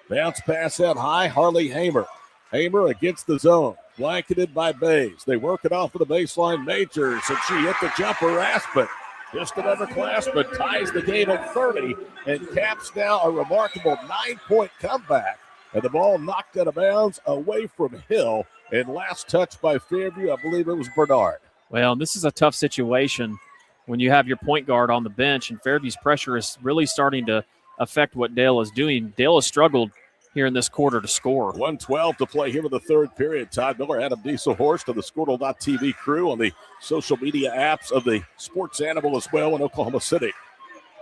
Bounce pass out high, Harley Hamer. Hamer against the zone, blanketed by Bays. They work it off of the baseline, Majors, and she hit the jumper. Aspen, just another class, but ties the game at 30 and caps now a remarkable 9-point comeback. And the ball knocked out of bounds away from Hill. And last touch by Fairview, I believe it was Bernard. Well, this is a tough situation when you have your point guard on the bench, and Fairview's pressure is really starting to affect what Dale is doing. Dale has struggled here in this quarter to score. 1:12 to play here in the third period. Todd Miller, Adam Dieselhorst of the Squirtle.tv crew on the social media apps of the Sports Animal as well in Oklahoma City.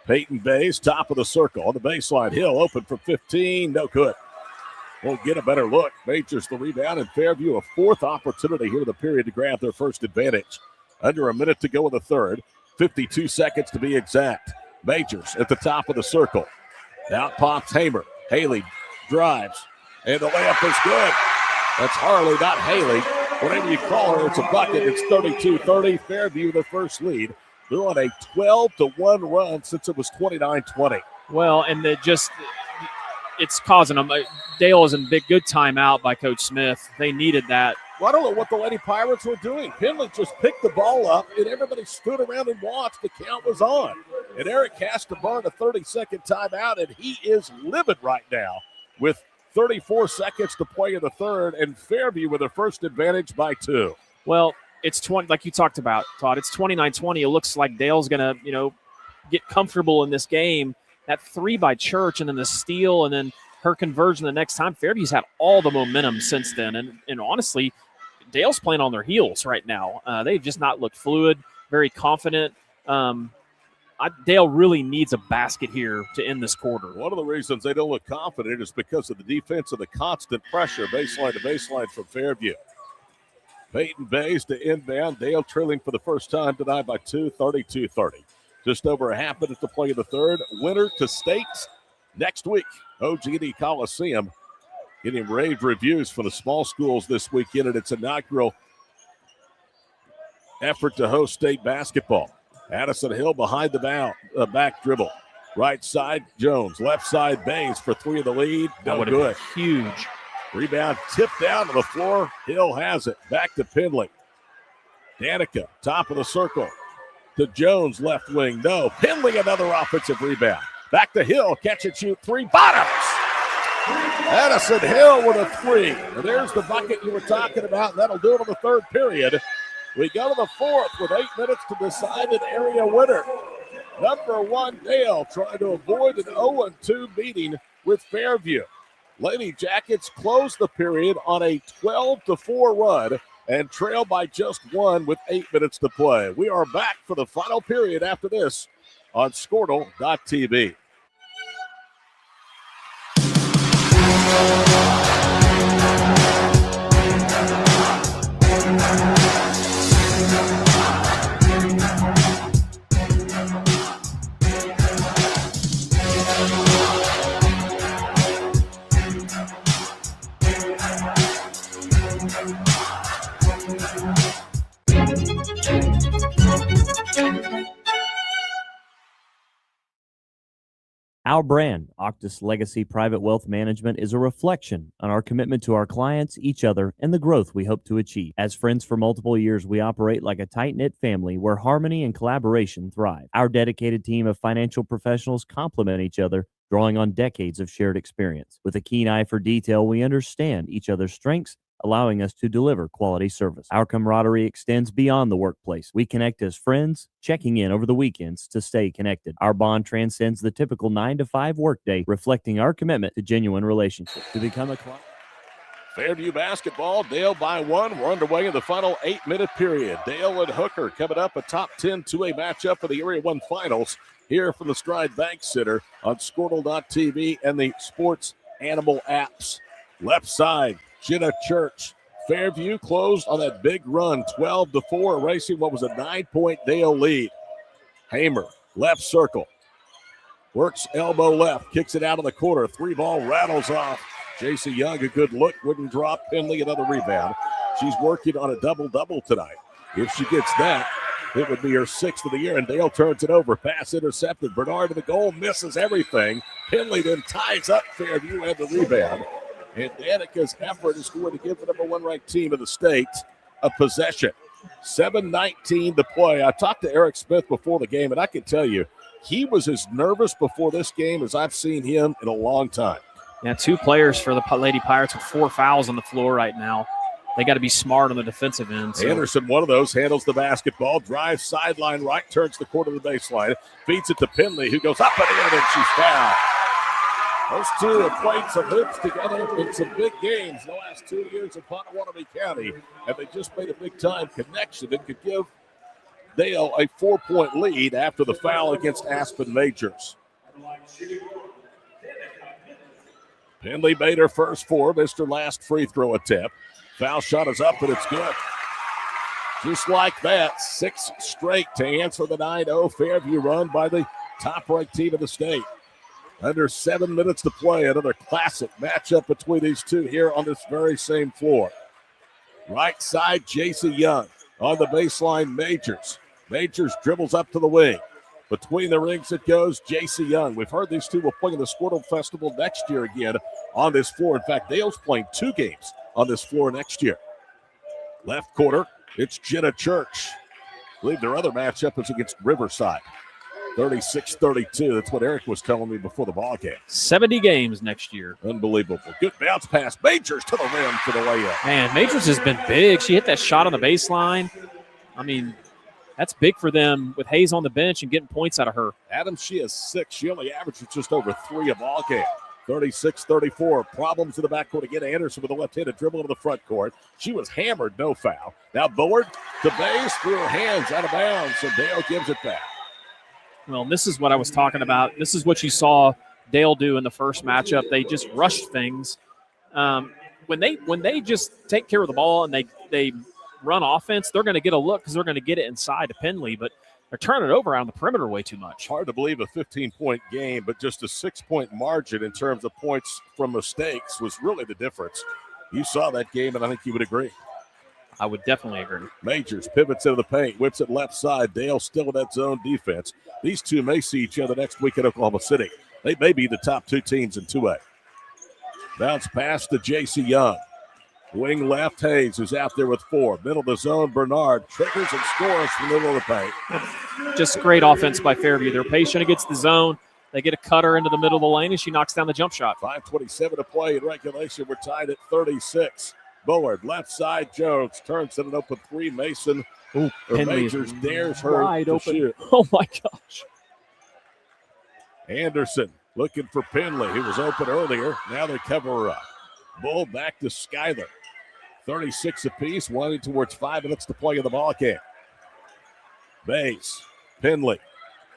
Peyton Bays, top of the circle on the baseline. Hill open for 15, no good. Won't get a better look. Majors the rebound, and Fairview a 4th opportunity here in the period to grab their first advantage. Under a minute to go in the third. 52 seconds to be exact. Majors at the top of the circle. Out pops Hamer. Haley drives, and the layup is good. That's Harley, not Haley. Whatever you call her, it's a bucket. It's 32-30. Fairview, the first lead. They're on a 12-1 run since it was 29-20. Well, and it's causing them. Dale is in good timeout by Coach Smith. They needed that. Well, I don't know what the Lady Pirates were doing. Penley just picked the ball up, and everybody stood around and watched. The count was on. And Eric has to burn a 30-second timeout, and he is livid right now with 34 seconds to play in the third, and Fairview with their first advantage by 2. Well, it's 20, like you talked about, Todd. It's 29-20. It looks like Dale's going to, get comfortable in this game. That 3 by Church, and then the steal, and then her conversion the next time. Fairview's had all the momentum since then, and honestly, Dale's playing on their heels right now. They've just not looked fluid, very confident. Dale really needs a basket here to end this quarter. One of the reasons they don't look confident is because of the defense and the constant pressure, baseline to baseline from Fairview. Peyton Bays to inbound. Dale trailing for the first time tonight by 2, 32-30. Just over a half minute to play in the third. Winner to state next week. OG&E Coliseum getting rave reviews for the small schools this weekend in its inaugural effort to host state basketball. Addison Hill behind the back dribble. Right side, Jones. Left side, Bays for 3 of the lead. That would good. have been huge. Rebound tipped down to the floor. Hill has it. Back to Penley. Danica, top of the circle. To Jones, left wing. No. Penley, another offensive rebound. Back to Hill. Catch and shoot 3. Bottoms. Addison Hill with a 3. And there's the bucket you were talking about, and that'll do it in the third period. We go to the fourth with 8 minutes to decide an area winner. Number 1, Dale, trying to avoid an 0-2 meeting with Fairview. Lady Jackets close the period on a 12-4 run and trail by just 1 with 8 minutes to play. We are back for the final period after this on Squirtle.tv. Our brand, Octus Legacy Private Wealth Management, is a reflection on our commitment to our clients, each other, and the growth we hope to achieve. As friends for multiple years, we operate like a tight-knit family where harmony and collaboration thrive. Our dedicated team of financial professionals complement each other, drawing on decades of shared experience. With a keen eye for detail, we understand each other's strengths, allowing us to deliver quality service. Our camaraderie extends beyond the workplace. We connect as friends, checking in over the weekends to stay connected. Our bond transcends the typical 9-to-5 workday, reflecting our commitment to genuine relationships. To become a client. Fairview basketball, Dale by 1. We're underway in the final 8-minute period. Dale and Hooker coming up, a top 10 2A matchup for the Area 1 Finals here from the Stride Bank Center on Squirtle.tv and the Sports Animal apps. Left side, Jenna Church. Fairview closed on that big run, 12-4, erasing what was a 9-point Dale lead. Hamer, left circle. Works elbow left, kicks it out of the corner. 3-ball rattles off. J.C. Young, a good look, wouldn't drop. Penley, another rebound. She's working on a double-double tonight. If she gets that, it would be her 6th of the year, and Dale turns it over. Pass intercepted. Bernard to the goal, misses everything. Penley then ties up Fairview and the rebound. And Danica's effort is going to give the number 1 ranked team in the state a possession. 7:19 to play. I talked to Eric Smith before the game, and I can tell you, he was as nervous before this game as I've seen him in a long time. Yeah, 2 players for the Lady Pirates with 4 fouls on the floor right now. They got to be smart on the defensive end. So. Anderson, one of those, handles the basketball, drives sideline right, turns the court to the baseline, feeds it to Penley, who goes up and in, and she's fouled. Those two have played some hoops together in some big games the last 2 years in Potawatomi County, and they just made a big-time connection that could give Dale a 4-point lead after the foul against Aspen Majors. Penley made her first 4, missed her last free throw attempt. Foul shot is up, and it's good. Just like that, 6 straight to answer the 9-0 Fairview run by the top-ranked team in the state. Under 7 minutes to play. Another classic matchup between these two here on this very same floor. Right side, JC Young. On the baseline, Majors. Majors dribbles up to the wing. Between the rings it goes, JC Young. We've heard these two will play in the Squirtle Festival next year again on this floor. In fact, Dale's playing 2 games on this floor next year. Left corner, it's Jenna Church. I believe their other matchup is against Riverside. 36-32. That's what Eric was telling me before the ball game. 70 games next year. Unbelievable. Good bounce pass. Majors to the rim for the layup. Man, Majors has been big. She hit that shot on the baseline. I mean, that's big for them with Hayes on the bench and getting points out of her. Adams, she has 6. She only averages just over 3 a ball game. 36-34. Problems in the backcourt again. Anderson with a left-handed dribble into the front court. She was hammered, no foul. Now Bullard to base through her hands out of bounds, so Dale gives it back. Well, this is what I was talking about. This is what you saw Dale do in the first matchup. They just rushed things. When they just take care of the ball and they run offense, they're going to get a look because they're going to get it inside to Penley, but they're turning it over on the perimeter way too much. Hard to believe a 15-point game, but just a 6-point margin in terms of points from mistakes was really the difference. You saw that game, and I think you would agree. I would definitely agree. Majors pivots into the paint, whips it left side. Dale still in that zone defense. These two may see each other next week at Oklahoma City. They may be the top 2 teams in 2A. Bounce pass to J.C. Young. Wing left, Hayes, who's out there with 4. Middle of the zone, Bernard triggers and scores from the middle of the paint. Just great offense by Fairview. They're patient against the zone. They get a cutter into the middle of the lane, and she knocks down the jump shot. 5:27 to play in regulation. We're tied at 36. Bullard, left side, Jones turns in an open 3. Mason, Majors dares her wide to open. shoot. Oh, my gosh. Anderson looking for Penley, who was open earlier. Now they cover her up. Bull back to Schuyler. 36 apiece, winding towards 5 minutes to play in the ball game. Bays, Penley,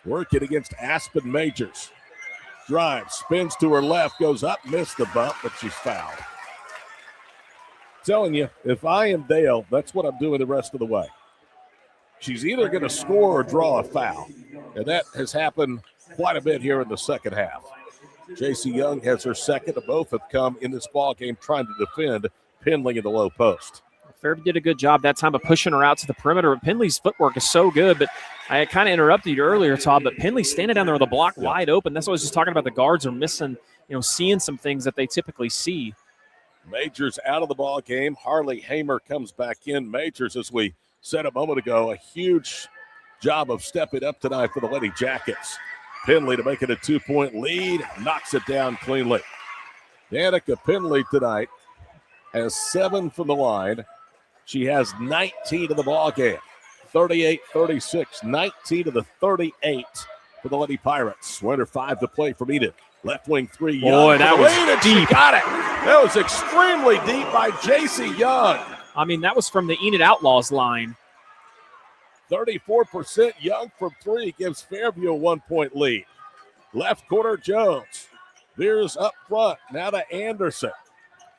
working against Aspen Majors. Drives, spins to her left, goes up, missed the bump, but she's fouled. Telling you, if I am Dale, that's what I'm doing the rest of the way. She's either going to score or draw a foul, and that has happened quite a bit here in the second half. J.C. Young has her second. Both have come in this ball game trying to defend Penley in the low post. Fairview did a good job that time of pushing her out to the perimeter. Penley's footwork is so good, but I kind of interrupted you earlier, Todd, but Penley's standing down there with the block wide open. That's what I was just talking about. The guards are missing, seeing some things that they typically see. Majors out of the ball game. Harley Hamer comes back in. Majors, as we said a moment ago, a huge job of stepping up tonight for the Lady Jackets. Penley to make it a 2-point lead, knocks it down cleanly. Danica Penley tonight has 7 from the line. She has 19 in the ball game. 38-36, 19 of the 38 for the Lady Pirates. Under 5 to play from Enid. Left wing 3, Young. Boy, that was deep. She got it. That was extremely deep by J.C. Young. I mean, that was from the Enid Outlaws line. 34% Young from 3 gives Fairview a 1-point lead. Left corner, Jones. Veers up front. Now to Anderson.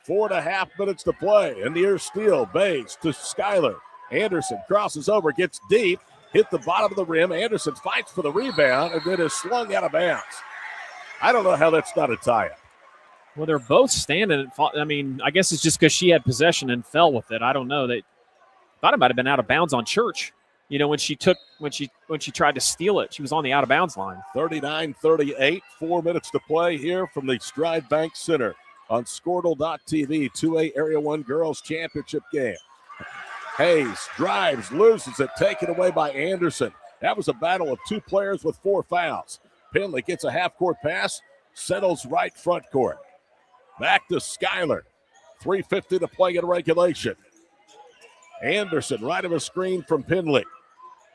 4.5 minutes to play. And near steal. Bays to Schuyler. Anderson crosses over, gets deep, hit the bottom of the rim. Anderson fights for the rebound and then is slung out of bounds. I don't know how that's not a tie-up. Well, they're both standing. I mean, I guess it's just because she had possession and fell with it. I don't know. They thought it might have been out of bounds on Church. When she tried to steal it, she was on the out-of-bounds line. 39-38, 4 minutes to play here from the Stride Bank Center on Squirtle.tv, 2A Area 1 Girls Championship game. Hayes drives, loses it, taken away by Anderson. That was a battle of 2 players with 4 fouls. Penley gets a half-court pass, settles right front court. Back to Schuyler. 3:50 to play in regulation. Anderson right of a screen from Penley.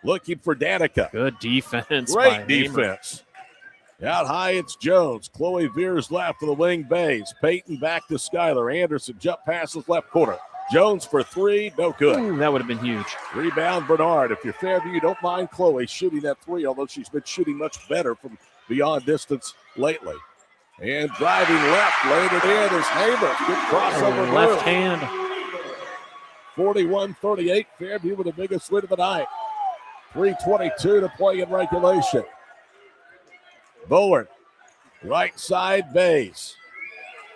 Looking for Danica. Good defense. Great defense. Out high, it's Jones. Chloe veers left to the wing, Bays. Peyton back to Schuyler. Anderson jump passes left corner. Jones for 3, no good. Ooh, that would have been huge. Rebound, Bernard. If you're Fairview, you don't mind Chloe shooting that 3, although she's been shooting much better from beyond distance lately. And driving left, laid it in is Hamer. Good crossover. Left hand. 41-38, Fairview with the biggest lead of the night. 3:22 to play in regulation. Bullard Right side, Bays.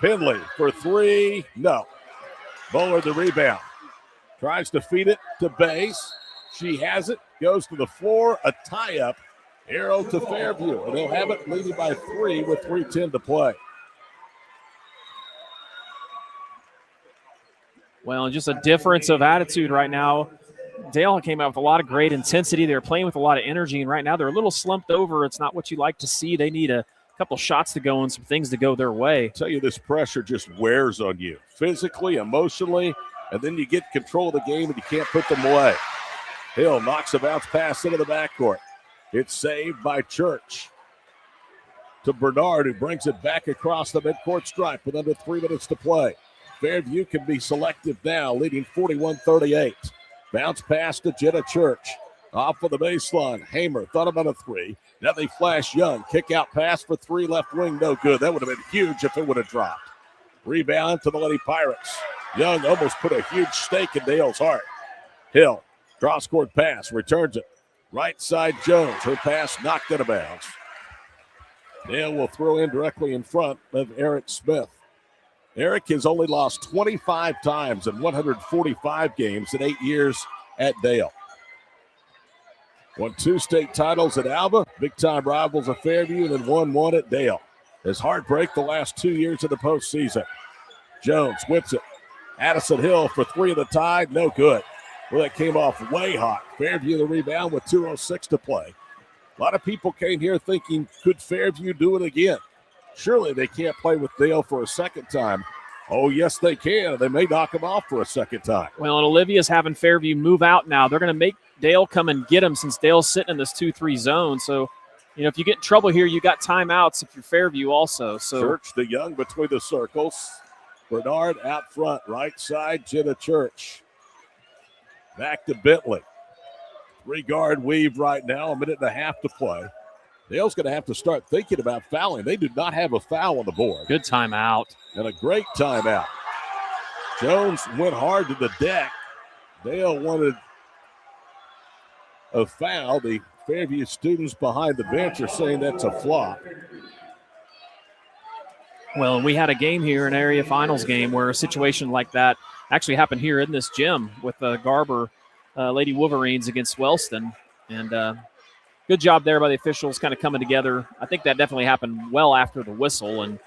Finley for three. No. Bullard the rebound. Tries to feed it to Bays. She has it. Goes to the floor. A tie-up. Arrow to Fairview. And they'll have it leading by 3 with 3:10 to play. Well, just a difference of attitude right now. Dale came out with a lot of great intensity. They're playing with a lot of energy, and right now they're a little slumped over. It's not what you like to see. They need a couple shots to go and some things to go their way. I tell you, this pressure just wears on you, physically, emotionally, and then you get control of the game and you can't put them away. Hill knocks a bounce pass into the backcourt. It's saved by Church to Bernard, who brings it back across the midcourt stripe with under 3 minutes to play. Fairview can be selective now, leading 41-38. Bounce pass to Jenna Church. Off of the baseline. Hamer thought about a 3. Now they flash Young. Kick out pass for 3, left wing, no good. That would have been huge if it would have dropped. Rebound to the Lady Pirates. Young almost put a huge stake in Dale's heart. Hill, cross-court pass, returns it. Right side Jones. Her pass knocked out of bounds. Dale will throw in directly in front of Eric Smith. Eric has only lost 25 times in 145 games in 8 years at Dale. Won 2 state titles at Alba, big-time rivals of Fairview, and then won 1 at Dale. His heartbreak the last 2 years of the postseason. Jones whips it. Addison Hill for 3 of the tie, no good. Well, that came off way hot. Fairview the rebound with 2:06 to play. A lot of people came here thinking, could Fairview do it again? Surely they can't play with Dale for a second time. Oh, yes, they can. They may knock him off for a second time. Well, and Olivia's having Fairview move out now. They're going to make Dale come and get him since Dale's sitting in this 2-3 zone. So, if you get in trouble here, you got timeouts if you're Fairview also. So Church to Young between the circles. Bernard out front, right side, Jenna Church. Back to Bentley. 3-guard weave right now, 1.5 minutes to play. Dale's going to have to start thinking about fouling. They do not have a foul on the board. Good timeout. And a great timeout. Jones went hard to the deck. Dale wanted a foul. The Fairview students behind the bench are saying that's a flop. Well, we had a game here, an area finals game, where a situation like that actually happened here in this gym with Garber Lady Wolverines against Wellston. And good job there by the officials kind of coming together. I think that definitely happened well after the whistle, and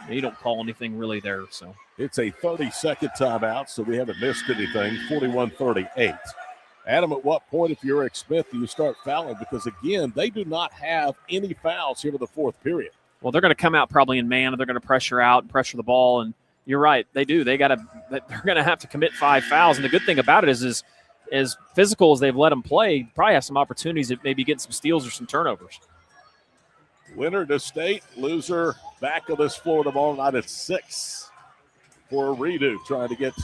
you don't call anything really there. So it's a 30-second timeout, so we haven't missed anything. 41-38. Adam, at what point, if you're Eric Smith, do you start fouling? Because, again, they do not have any fouls here in the fourth period. Well, they're going to come out probably in man, and they're going to pressure out and pressure the ball. And you're right, they do. They're going to have to commit 5 fouls. And the good thing about it is as physical as they've let them play, probably have some opportunities at maybe getting some steals or some turnovers. Winner to state, loser back of this floor tomorrow night at 6 for a redo, trying to get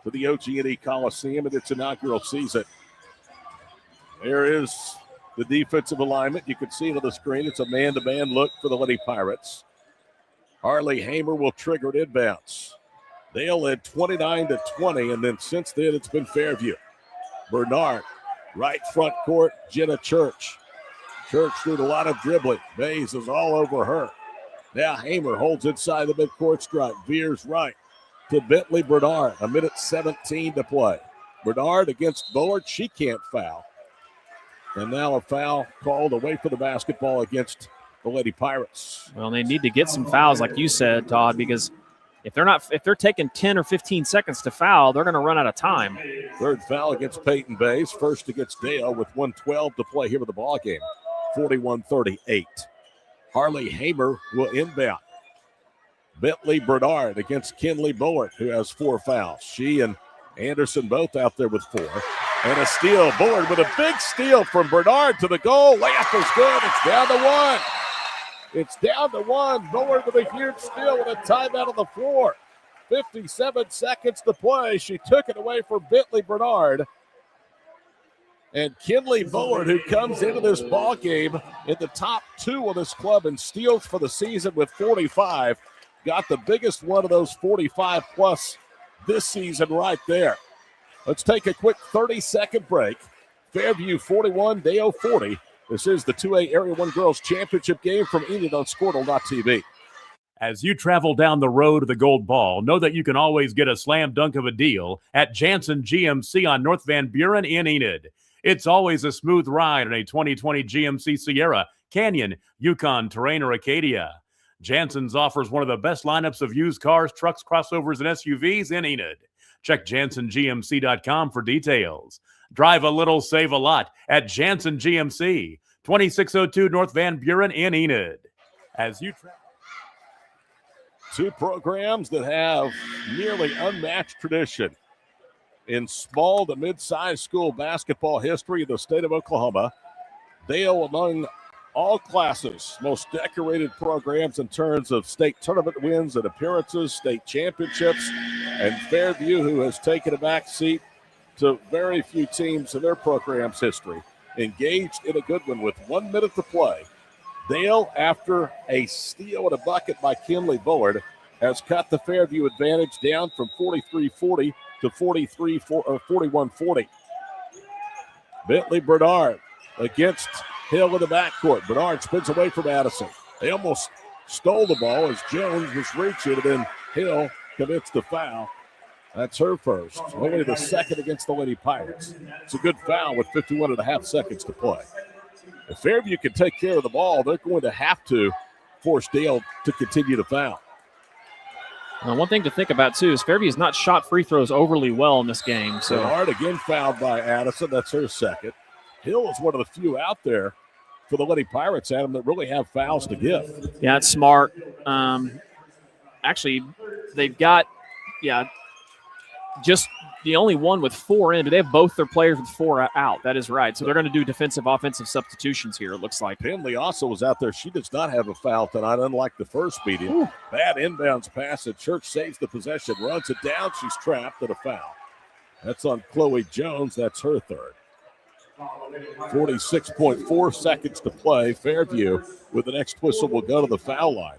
to the OG&E Coliseum in its inaugural season. There is the defensive alignment. You can see it on the screen. It's a man-to-man look for the Lady Pirates. Harley Hamer will trigger it inbounds. Dale led 29-20, and then since then it's been Fairview. Bernard, right front court, Jenna Church. Church did a lot of dribbling. Bays is all over her. Now Hamer holds inside the midcourt stripe. Veers right to Bentley Bernard. 1:17 to play. Bernard against Bullard. She can't foul. And now a foul called away from the basketball against the Lady Pirates. Well, they need to get some fouls, like you said, Todd, because if they're taking 10 or 15 seconds to foul, they're going to run out of time. Third foul against Peyton Bays. First against Dale with 1:12 to play here with the ball game. 41-38. Harley Hamer will inbound. Bentley Bernard against Kinley Bullard, who has 4 fouls. She and Anderson both out there with 4. And a steal. Bullard with a big steal from Bernard to the goal. Layup is good. It's down to 1. It's down to 1. Bullard with a huge steal with a timeout on the floor. 57 seconds to play. She took it away from Bentley Bernard. And Kinley Bullard, who comes into this ball game in the top 2 of this club in steals for the season with 45, got the biggest one of those 45 plus this season right there. Let's take a quick 30-second break. Fairview 41, Dale 40. This is the 2A Area 1 Girls Championship game from Enid on Squirtle.tv. As you travel down the road to the gold ball, know that you can always get a slam dunk of a deal at Janssen GMC on North Van Buren in Enid. It's always a smooth ride in a 2020 GMC Sierra, Canyon, Yukon, Terrain, or Acadia. Janssen's offers one of the best lineups of used cars, trucks, crossovers, and SUVs in Enid. Check JanssenGMC.com for details. Drive a little, save a lot at Janssen GMC, 2602 North Van Buren in Enid. As you travel. Two programs that have nearly unmatched tradition in small to mid-sized school basketball history in the state of Oklahoma. Dale, among all classes, most decorated programs in terms of state tournament wins and appearances, state championships, and Fairview, who has taken a back seat to very few teams in their program's history, engaged in a good one with 1 minute to play. Dale, after a steal and a bucket by Kinley Bullard, has cut the Fairview advantage down from 43-40 to 41-40. Bentley Bernard against Hill in the backcourt. Bernard spins away from Addison. They almost stole the ball as Jones was reaching, and then Hill commits the foul. That's her first. Only the second against the Lady Pirates. It's a good foul with 51.5 seconds to play. If Fairview can take care of the ball, they're going to have to force Dale to continue to foul. One thing to think about, too, is Fairview has not shot free throws overly well in this game. So Bernard again fouled by Addison. That's her second. Hill is one of the few out there for the Lady Pirates, Adam, that really have fouls to give. Yeah, it's smart. Actually, they've got, just the only one with 4 in. They have both their players with 4 out. That is right. So they're going to do defensive, offensive substitutions here, it looks like. Penley also was out there. She does not have a foul tonight, unlike the first meeting. Ooh. Bad inbounds pass. And Church saves the possession, runs it down. She's trapped at a foul. That's on Chloe Jones. That's her third. 46.4 seconds to play. Fairview, with the next whistle, will go to the foul line.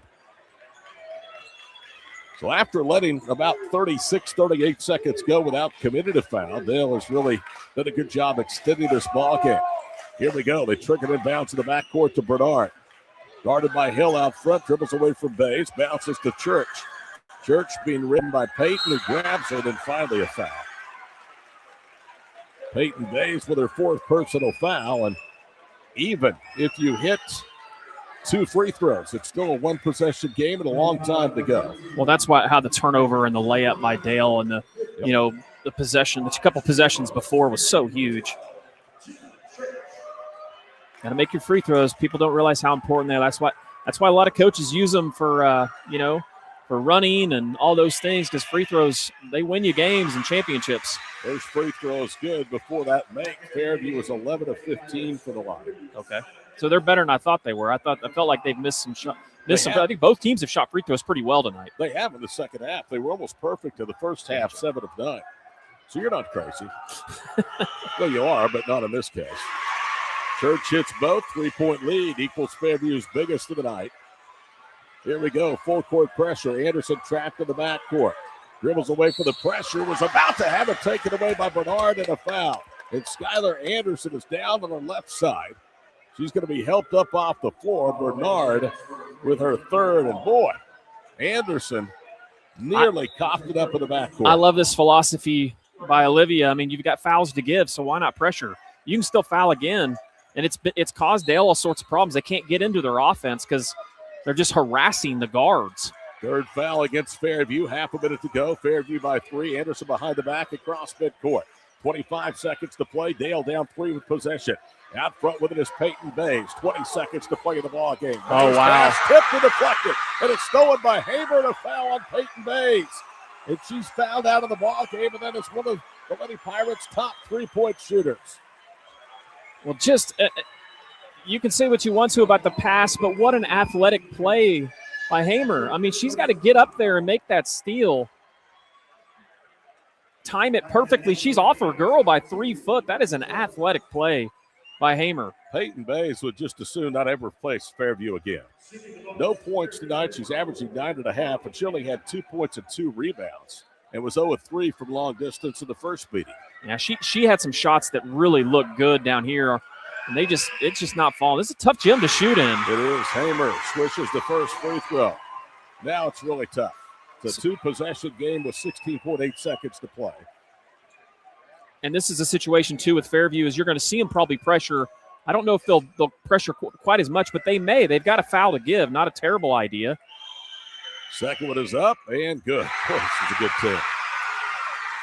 So after letting about 38 seconds go without committing a foul, Dale has really done a good job extending this ball game. Here we go. They trick it inbounds in the backcourt to Bernard. Guarded by Hill out front, dribbles away from Bays, bounces to Church. Church being ridden by Peyton, who grabs her, then finally a foul. Peyton Bays with her 4th personal foul, and even if you hit 2 free throws, it's still a 1-possession game and a long time to go. Well, that's how the turnover and the layup by Dale and the possession, the couple possessions before was so huge. Got to make your free throws. People don't realize how important they are. That's why a lot of coaches use them for for running and all those things, because free throws, they win you games and championships. First free throw is good. Before that make, Fairview was 11 of 15 for the line. Okay. So they're better than I thought they were. I felt like they've missed some shots. I think both teams have shot free throws pretty well tonight. They have in the second half. They were almost perfect in the first half, 7 of 9. So you're not crazy. Well, you are, but not in this case. Church hits both. 3-point lead equals Fairview's biggest of the night. Here we go. Full court pressure. Anderson trapped in the backcourt. Dribbles away from the pressure. Was about to have it taken away by Bernard and a foul. And Skylar Anderson is down on the left side. She's going to be helped up off the floor. Bernard with her third. And boy, Anderson nearly coughed it up in the backcourt. I love this philosophy by Olivia. I mean, you've got fouls to give, so why not pressure? You can still foul again. And it's caused Dale all sorts of problems. They can't get into their offense because they're just harassing the guards. Third foul against Fairview. Half a minute to go. Fairview by 3. Anderson behind the back across midcourt. 25 seconds to play. Dale down 3 with possession. Out front with it is Peyton Bays. 20 seconds to play in the ball game. Oh, wow. Pass tipped and deflected. And it's stolen by Haber, and a foul on Peyton Bays. And she's fouled out of the ball game, and then it's one of the Lady Pirates' top 3-point shooters. Well, just you can say what you want to about the pass, but what an athletic play by Hamer. I mean, she's got to get up there and make that steal. Time it perfectly. She's off her girl by 3 foot. That is an athletic play by Hamer. Peyton Bays would just as soon not ever face Fairview again. No points tonight. She's averaging 9.5, and she only had 2 points and 2 rebounds. And was 0-3 from long distance in the first meeting. Yeah, she had some shots that really looked good down here. And it's just not falling. This is a tough gym to shoot in. It is. Hamer swishes the first free throw. Now it's really tough. It's a two-possession game with 16.8 seconds to play. And this is a situation, too, with Fairview, is you're going to see them probably pressure. I don't know if they'll pressure quite as much, but they may. They've got a foul to give. Not a terrible idea. Second one is up and good. Boy, this is a good team.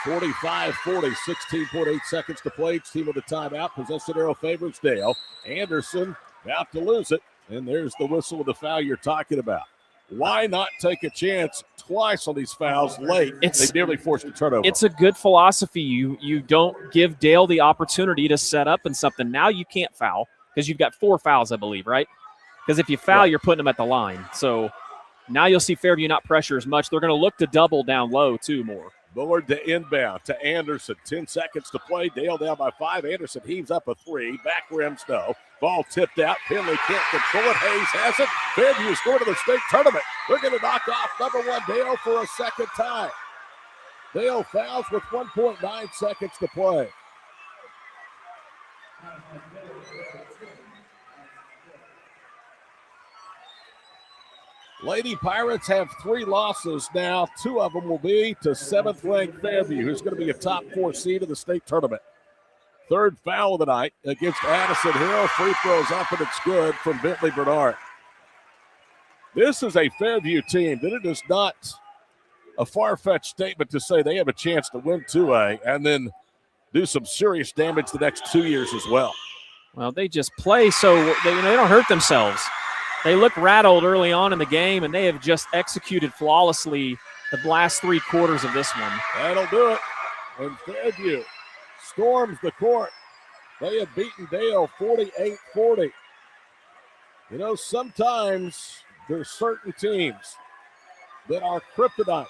45-40, 16.8 seconds to play. Each team with a timeout. Possession arrow favors Dale. Anderson about to lose it. And there's the whistle of the foul you're talking about. Why not take a chance twice on these fouls late? They nearly forced a turnover. It's a good philosophy. You don't give Dale the opportunity to set up in something. Now you can't foul because you've got 4 fouls, I believe, right? Because if you foul, you're putting them at the line. So now you'll see Fairview not pressure as much. They're going to look to double down low, too, more. Bullard to inbound to Anderson. 10 seconds to play. Dale down by 5. Anderson heaves up a 3. Back rims no. Ball tipped out. Finley can't control it. Hayes has it. Fairview's going to the state tournament. They're going to knock off number 1 Dale for a second time. Dale fouls with 1.9 seconds to play. Lady Pirates have 3 losses now. 2 of them will be to 7th-ranked Fairview, who's going to be a top 4 seed of the state tournament. 3rd foul of the night against Addison Hill. Free throws up, and it's good from Bentley Bernard. This is a Fairview team that it is not a far-fetched statement to say they have a chance to win 2A and then do some serious damage the next 2 years as well. Well, they just play so they don't hurt themselves. They look rattled early on in the game, and they have just executed flawlessly the last 3 quarters of this one. That'll do it. And Fairview storms the court. They have beaten Dale 48-40. You know, sometimes there's certain teams that are kryptonite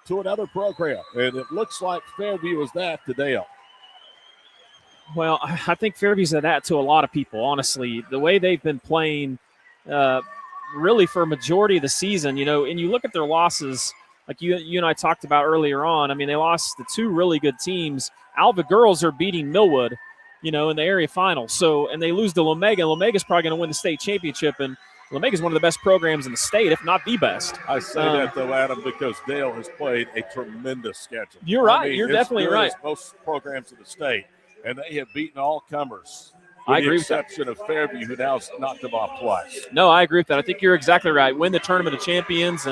to another program, and it looks like Fairview is that to Dale. Well, I think Fairview's that to a lot of people, honestly. The way they've been playing really for a majority of the season, and you look at their losses, like you and I talked about earlier on. I mean, they lost to 2 really good teams. Alva girls are beating Millwood, in the area final. So, and they lose to Lamega. Lamega's probably going to win the state championship, and Lamega's one of the best programs in the state, if not the best. I say that, though, Adam, because Dale has played a tremendous schedule. You're right. You're definitely right. Most programs in the state, and they have beaten all comers. I agree with the exception of Fairview, who now knocked them off twice. No, I agree with that. I think you're exactly right. Win the Tournament of Champions,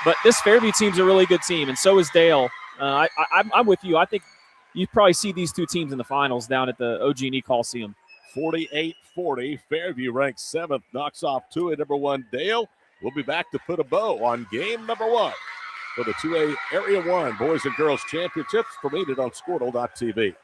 but this Fairview team's a really good team, and so is Dale. I'm with you. I think you probably see these 2 teams in the finals down at the OG&E Coliseum. 48-40. Fairview ranks 7th, knocks off 2A number 1 Dale. We'll be back to put a bow on game number 1 for the 2A Area 1 Boys and Girls Championships from Enid on Squirtle.tv.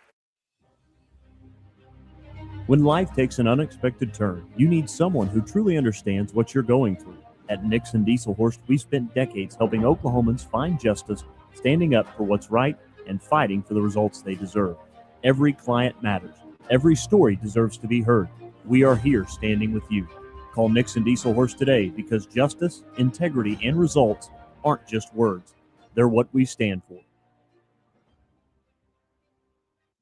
When life takes an unexpected turn, you need someone who truly understands what you're going through. At Nixon Dieselhorst, we've spent decades helping Oklahomans find justice, standing up for what's right, and fighting for the results they deserve. Every client matters. Every story deserves to be heard. We are here standing with you. Call Nixon Dieselhorst today because justice, integrity, and results aren't just words. They're what we stand for.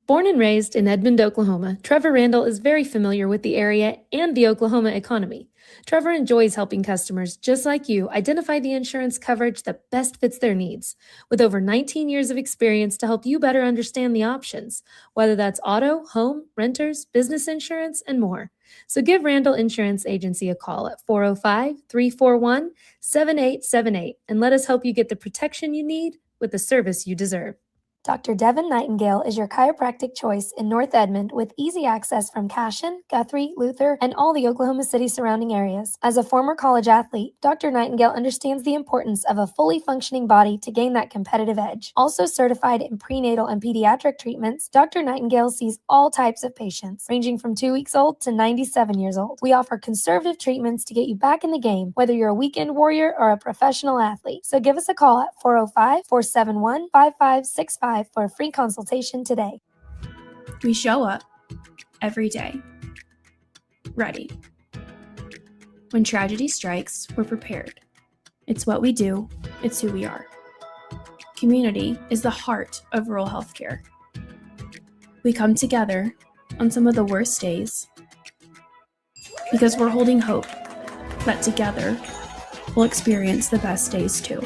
Born and raised in Edmond, Oklahoma, Trevor Randall is very familiar with the area and the Oklahoma economy. Trevor enjoys helping customers just like you identify the insurance coverage that best fits their needs. With over 19 years of experience to help you better understand the options, whether that's auto, home, renters, business insurance, and more. So give Randall Insurance Agency a call at 405-341-7878 and let us help you get the protection you need with the service you deserve. Dr. Devin Nightingale is your chiropractic choice in North Edmond with easy access from Cashion, Guthrie, Luther, and all the Oklahoma City surrounding areas. As a former college athlete, Dr. Nightingale understands the importance of a fully functioning body to gain that competitive edge. Also certified in prenatal and pediatric treatments, Dr. Nightingale sees all types of patients, ranging from 2 weeks old to 97 years old. We offer conservative treatments to get you back in the game, whether you're a weekend warrior or a professional athlete. So give us a call at 405-471-5565 for a free consultation today. We show up every day, ready. When tragedy strikes, we're prepared. It's what we do, it's who we are. Community is the heart of rural healthcare. We come together on some of the worst days because we're holding hope that together we'll experience the best days too.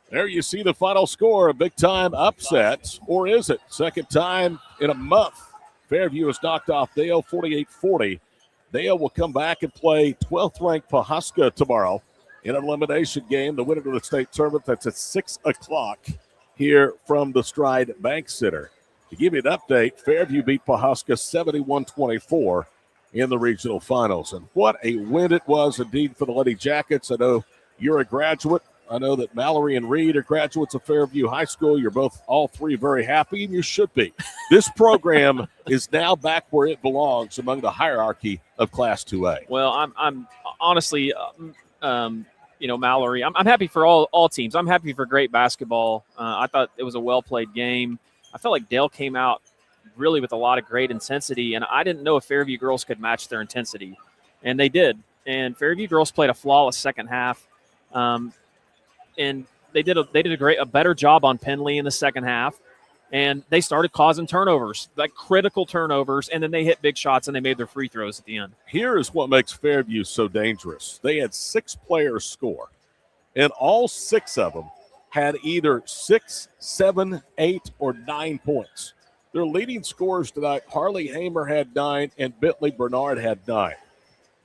There you see the final score, a big-time upset, or is it? Second time in a month. Fairview has knocked off Dale 48-40. Dale will come back and play 12th-ranked Pawhuska tomorrow in an elimination game. The winner of the state tournament, that's at 6 o'clock here from the Stride Bank Center. To give you an update, Fairview beat Pawhuska 71-24 in the regional finals. And what a win it was indeed for the Lady Jackets. I know you're a graduate. I know that Mallory and Reed are graduates of Fairview High School. You're both, all three, very happy, and you should be. This program is now back where it belongs among the hierarchy of Class 2A. Well, I'm honestly, Mallory, I'm happy for all teams. I'm happy for great basketball. I thought it was a well-played game. I felt like Dale came out really with a lot of great intensity, and I didn't know if Fairview girls could match their intensity, and they did. And Fairview girls played a flawless second half. And they did a better job on Penley in the second half, and they started causing turnovers, like critical turnovers, and then they hit big shots and they made their free throws at the end. Here is what makes Fairview so dangerous. They had 6 players score, and all 6 of them had either 6, 7, 8, or 9 points. Their leading scorers tonight, Harley Hamer had 9, and Bentley Bernard had 9.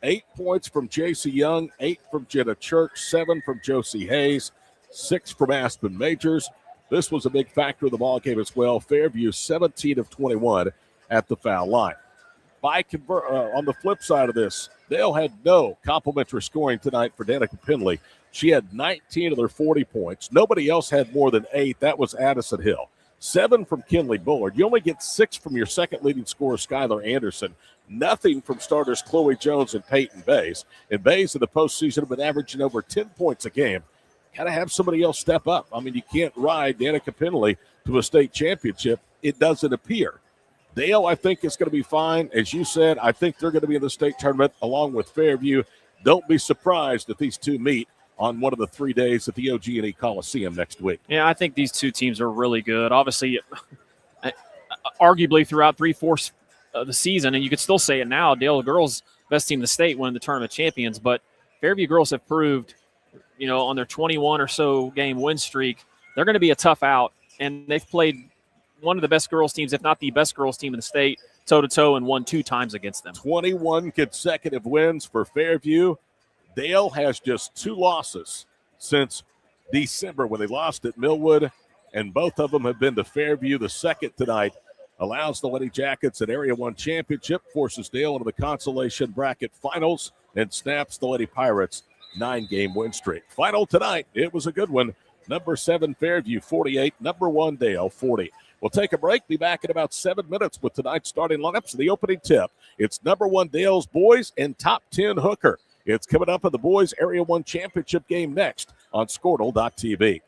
8 points from J.C. Young, 8 from Jenna Church, 7 from Josie Hayes, 6 from Aspen Majors. This was a big factor of the ball game as well. Fairview 17 of 21 at the foul line. On the flip side of this, Dale had no complimentary scoring tonight for Danica Penley. She had 19 of their 40 points. Nobody else had more than 8. That was Addison Hill. 7 from Kinley Bullard. You only get 6 from your second leading scorer, Skylar Anderson. Nothing from starters Chloe Jones and Peyton Bays. And Bays in the postseason have been averaging over 10 points a game. Got to have somebody else step up. I mean, you can't ride Danica Penley to a state championship. It doesn't appear. Dale, I think, is going to be fine. As you said, I think they're going to be in the state tournament along with Fairview. Don't be surprised if these two meet on one of the 3 days at the OG&E Coliseum next week. Yeah, I think these two teams are really good. Obviously, arguably throughout 3/4 of the season, and you could still say it now, Dale girls best team in the state, winning the tournament champions. But Fairview girls have proved, on their 21 or so game win streak, they're going to be a tough out. And they've played one of the best girls teams, if not the best girls team in the state, toe-to-toe, and won 2 times against them. 21 consecutive wins for Fairview. Dale has just 2 losses since December when they lost at Millwood, and both of them have been to Fairview. The second tonight allows the Lady Jackets an Area 1 championship, forces Dale into the consolation bracket finals, and snaps the Lady Pirates 9-game win streak. Final tonight, it was a good one. Number 7 Fairview 48, number 1 Dale 40. We'll take a break, be back in about 7 minutes with tonight's starting lineups. The opening tip, it's number 1 Dale's boys and top 10 Hooker. It's coming up in the boys Area 1 championship game next on Squirtle.tv.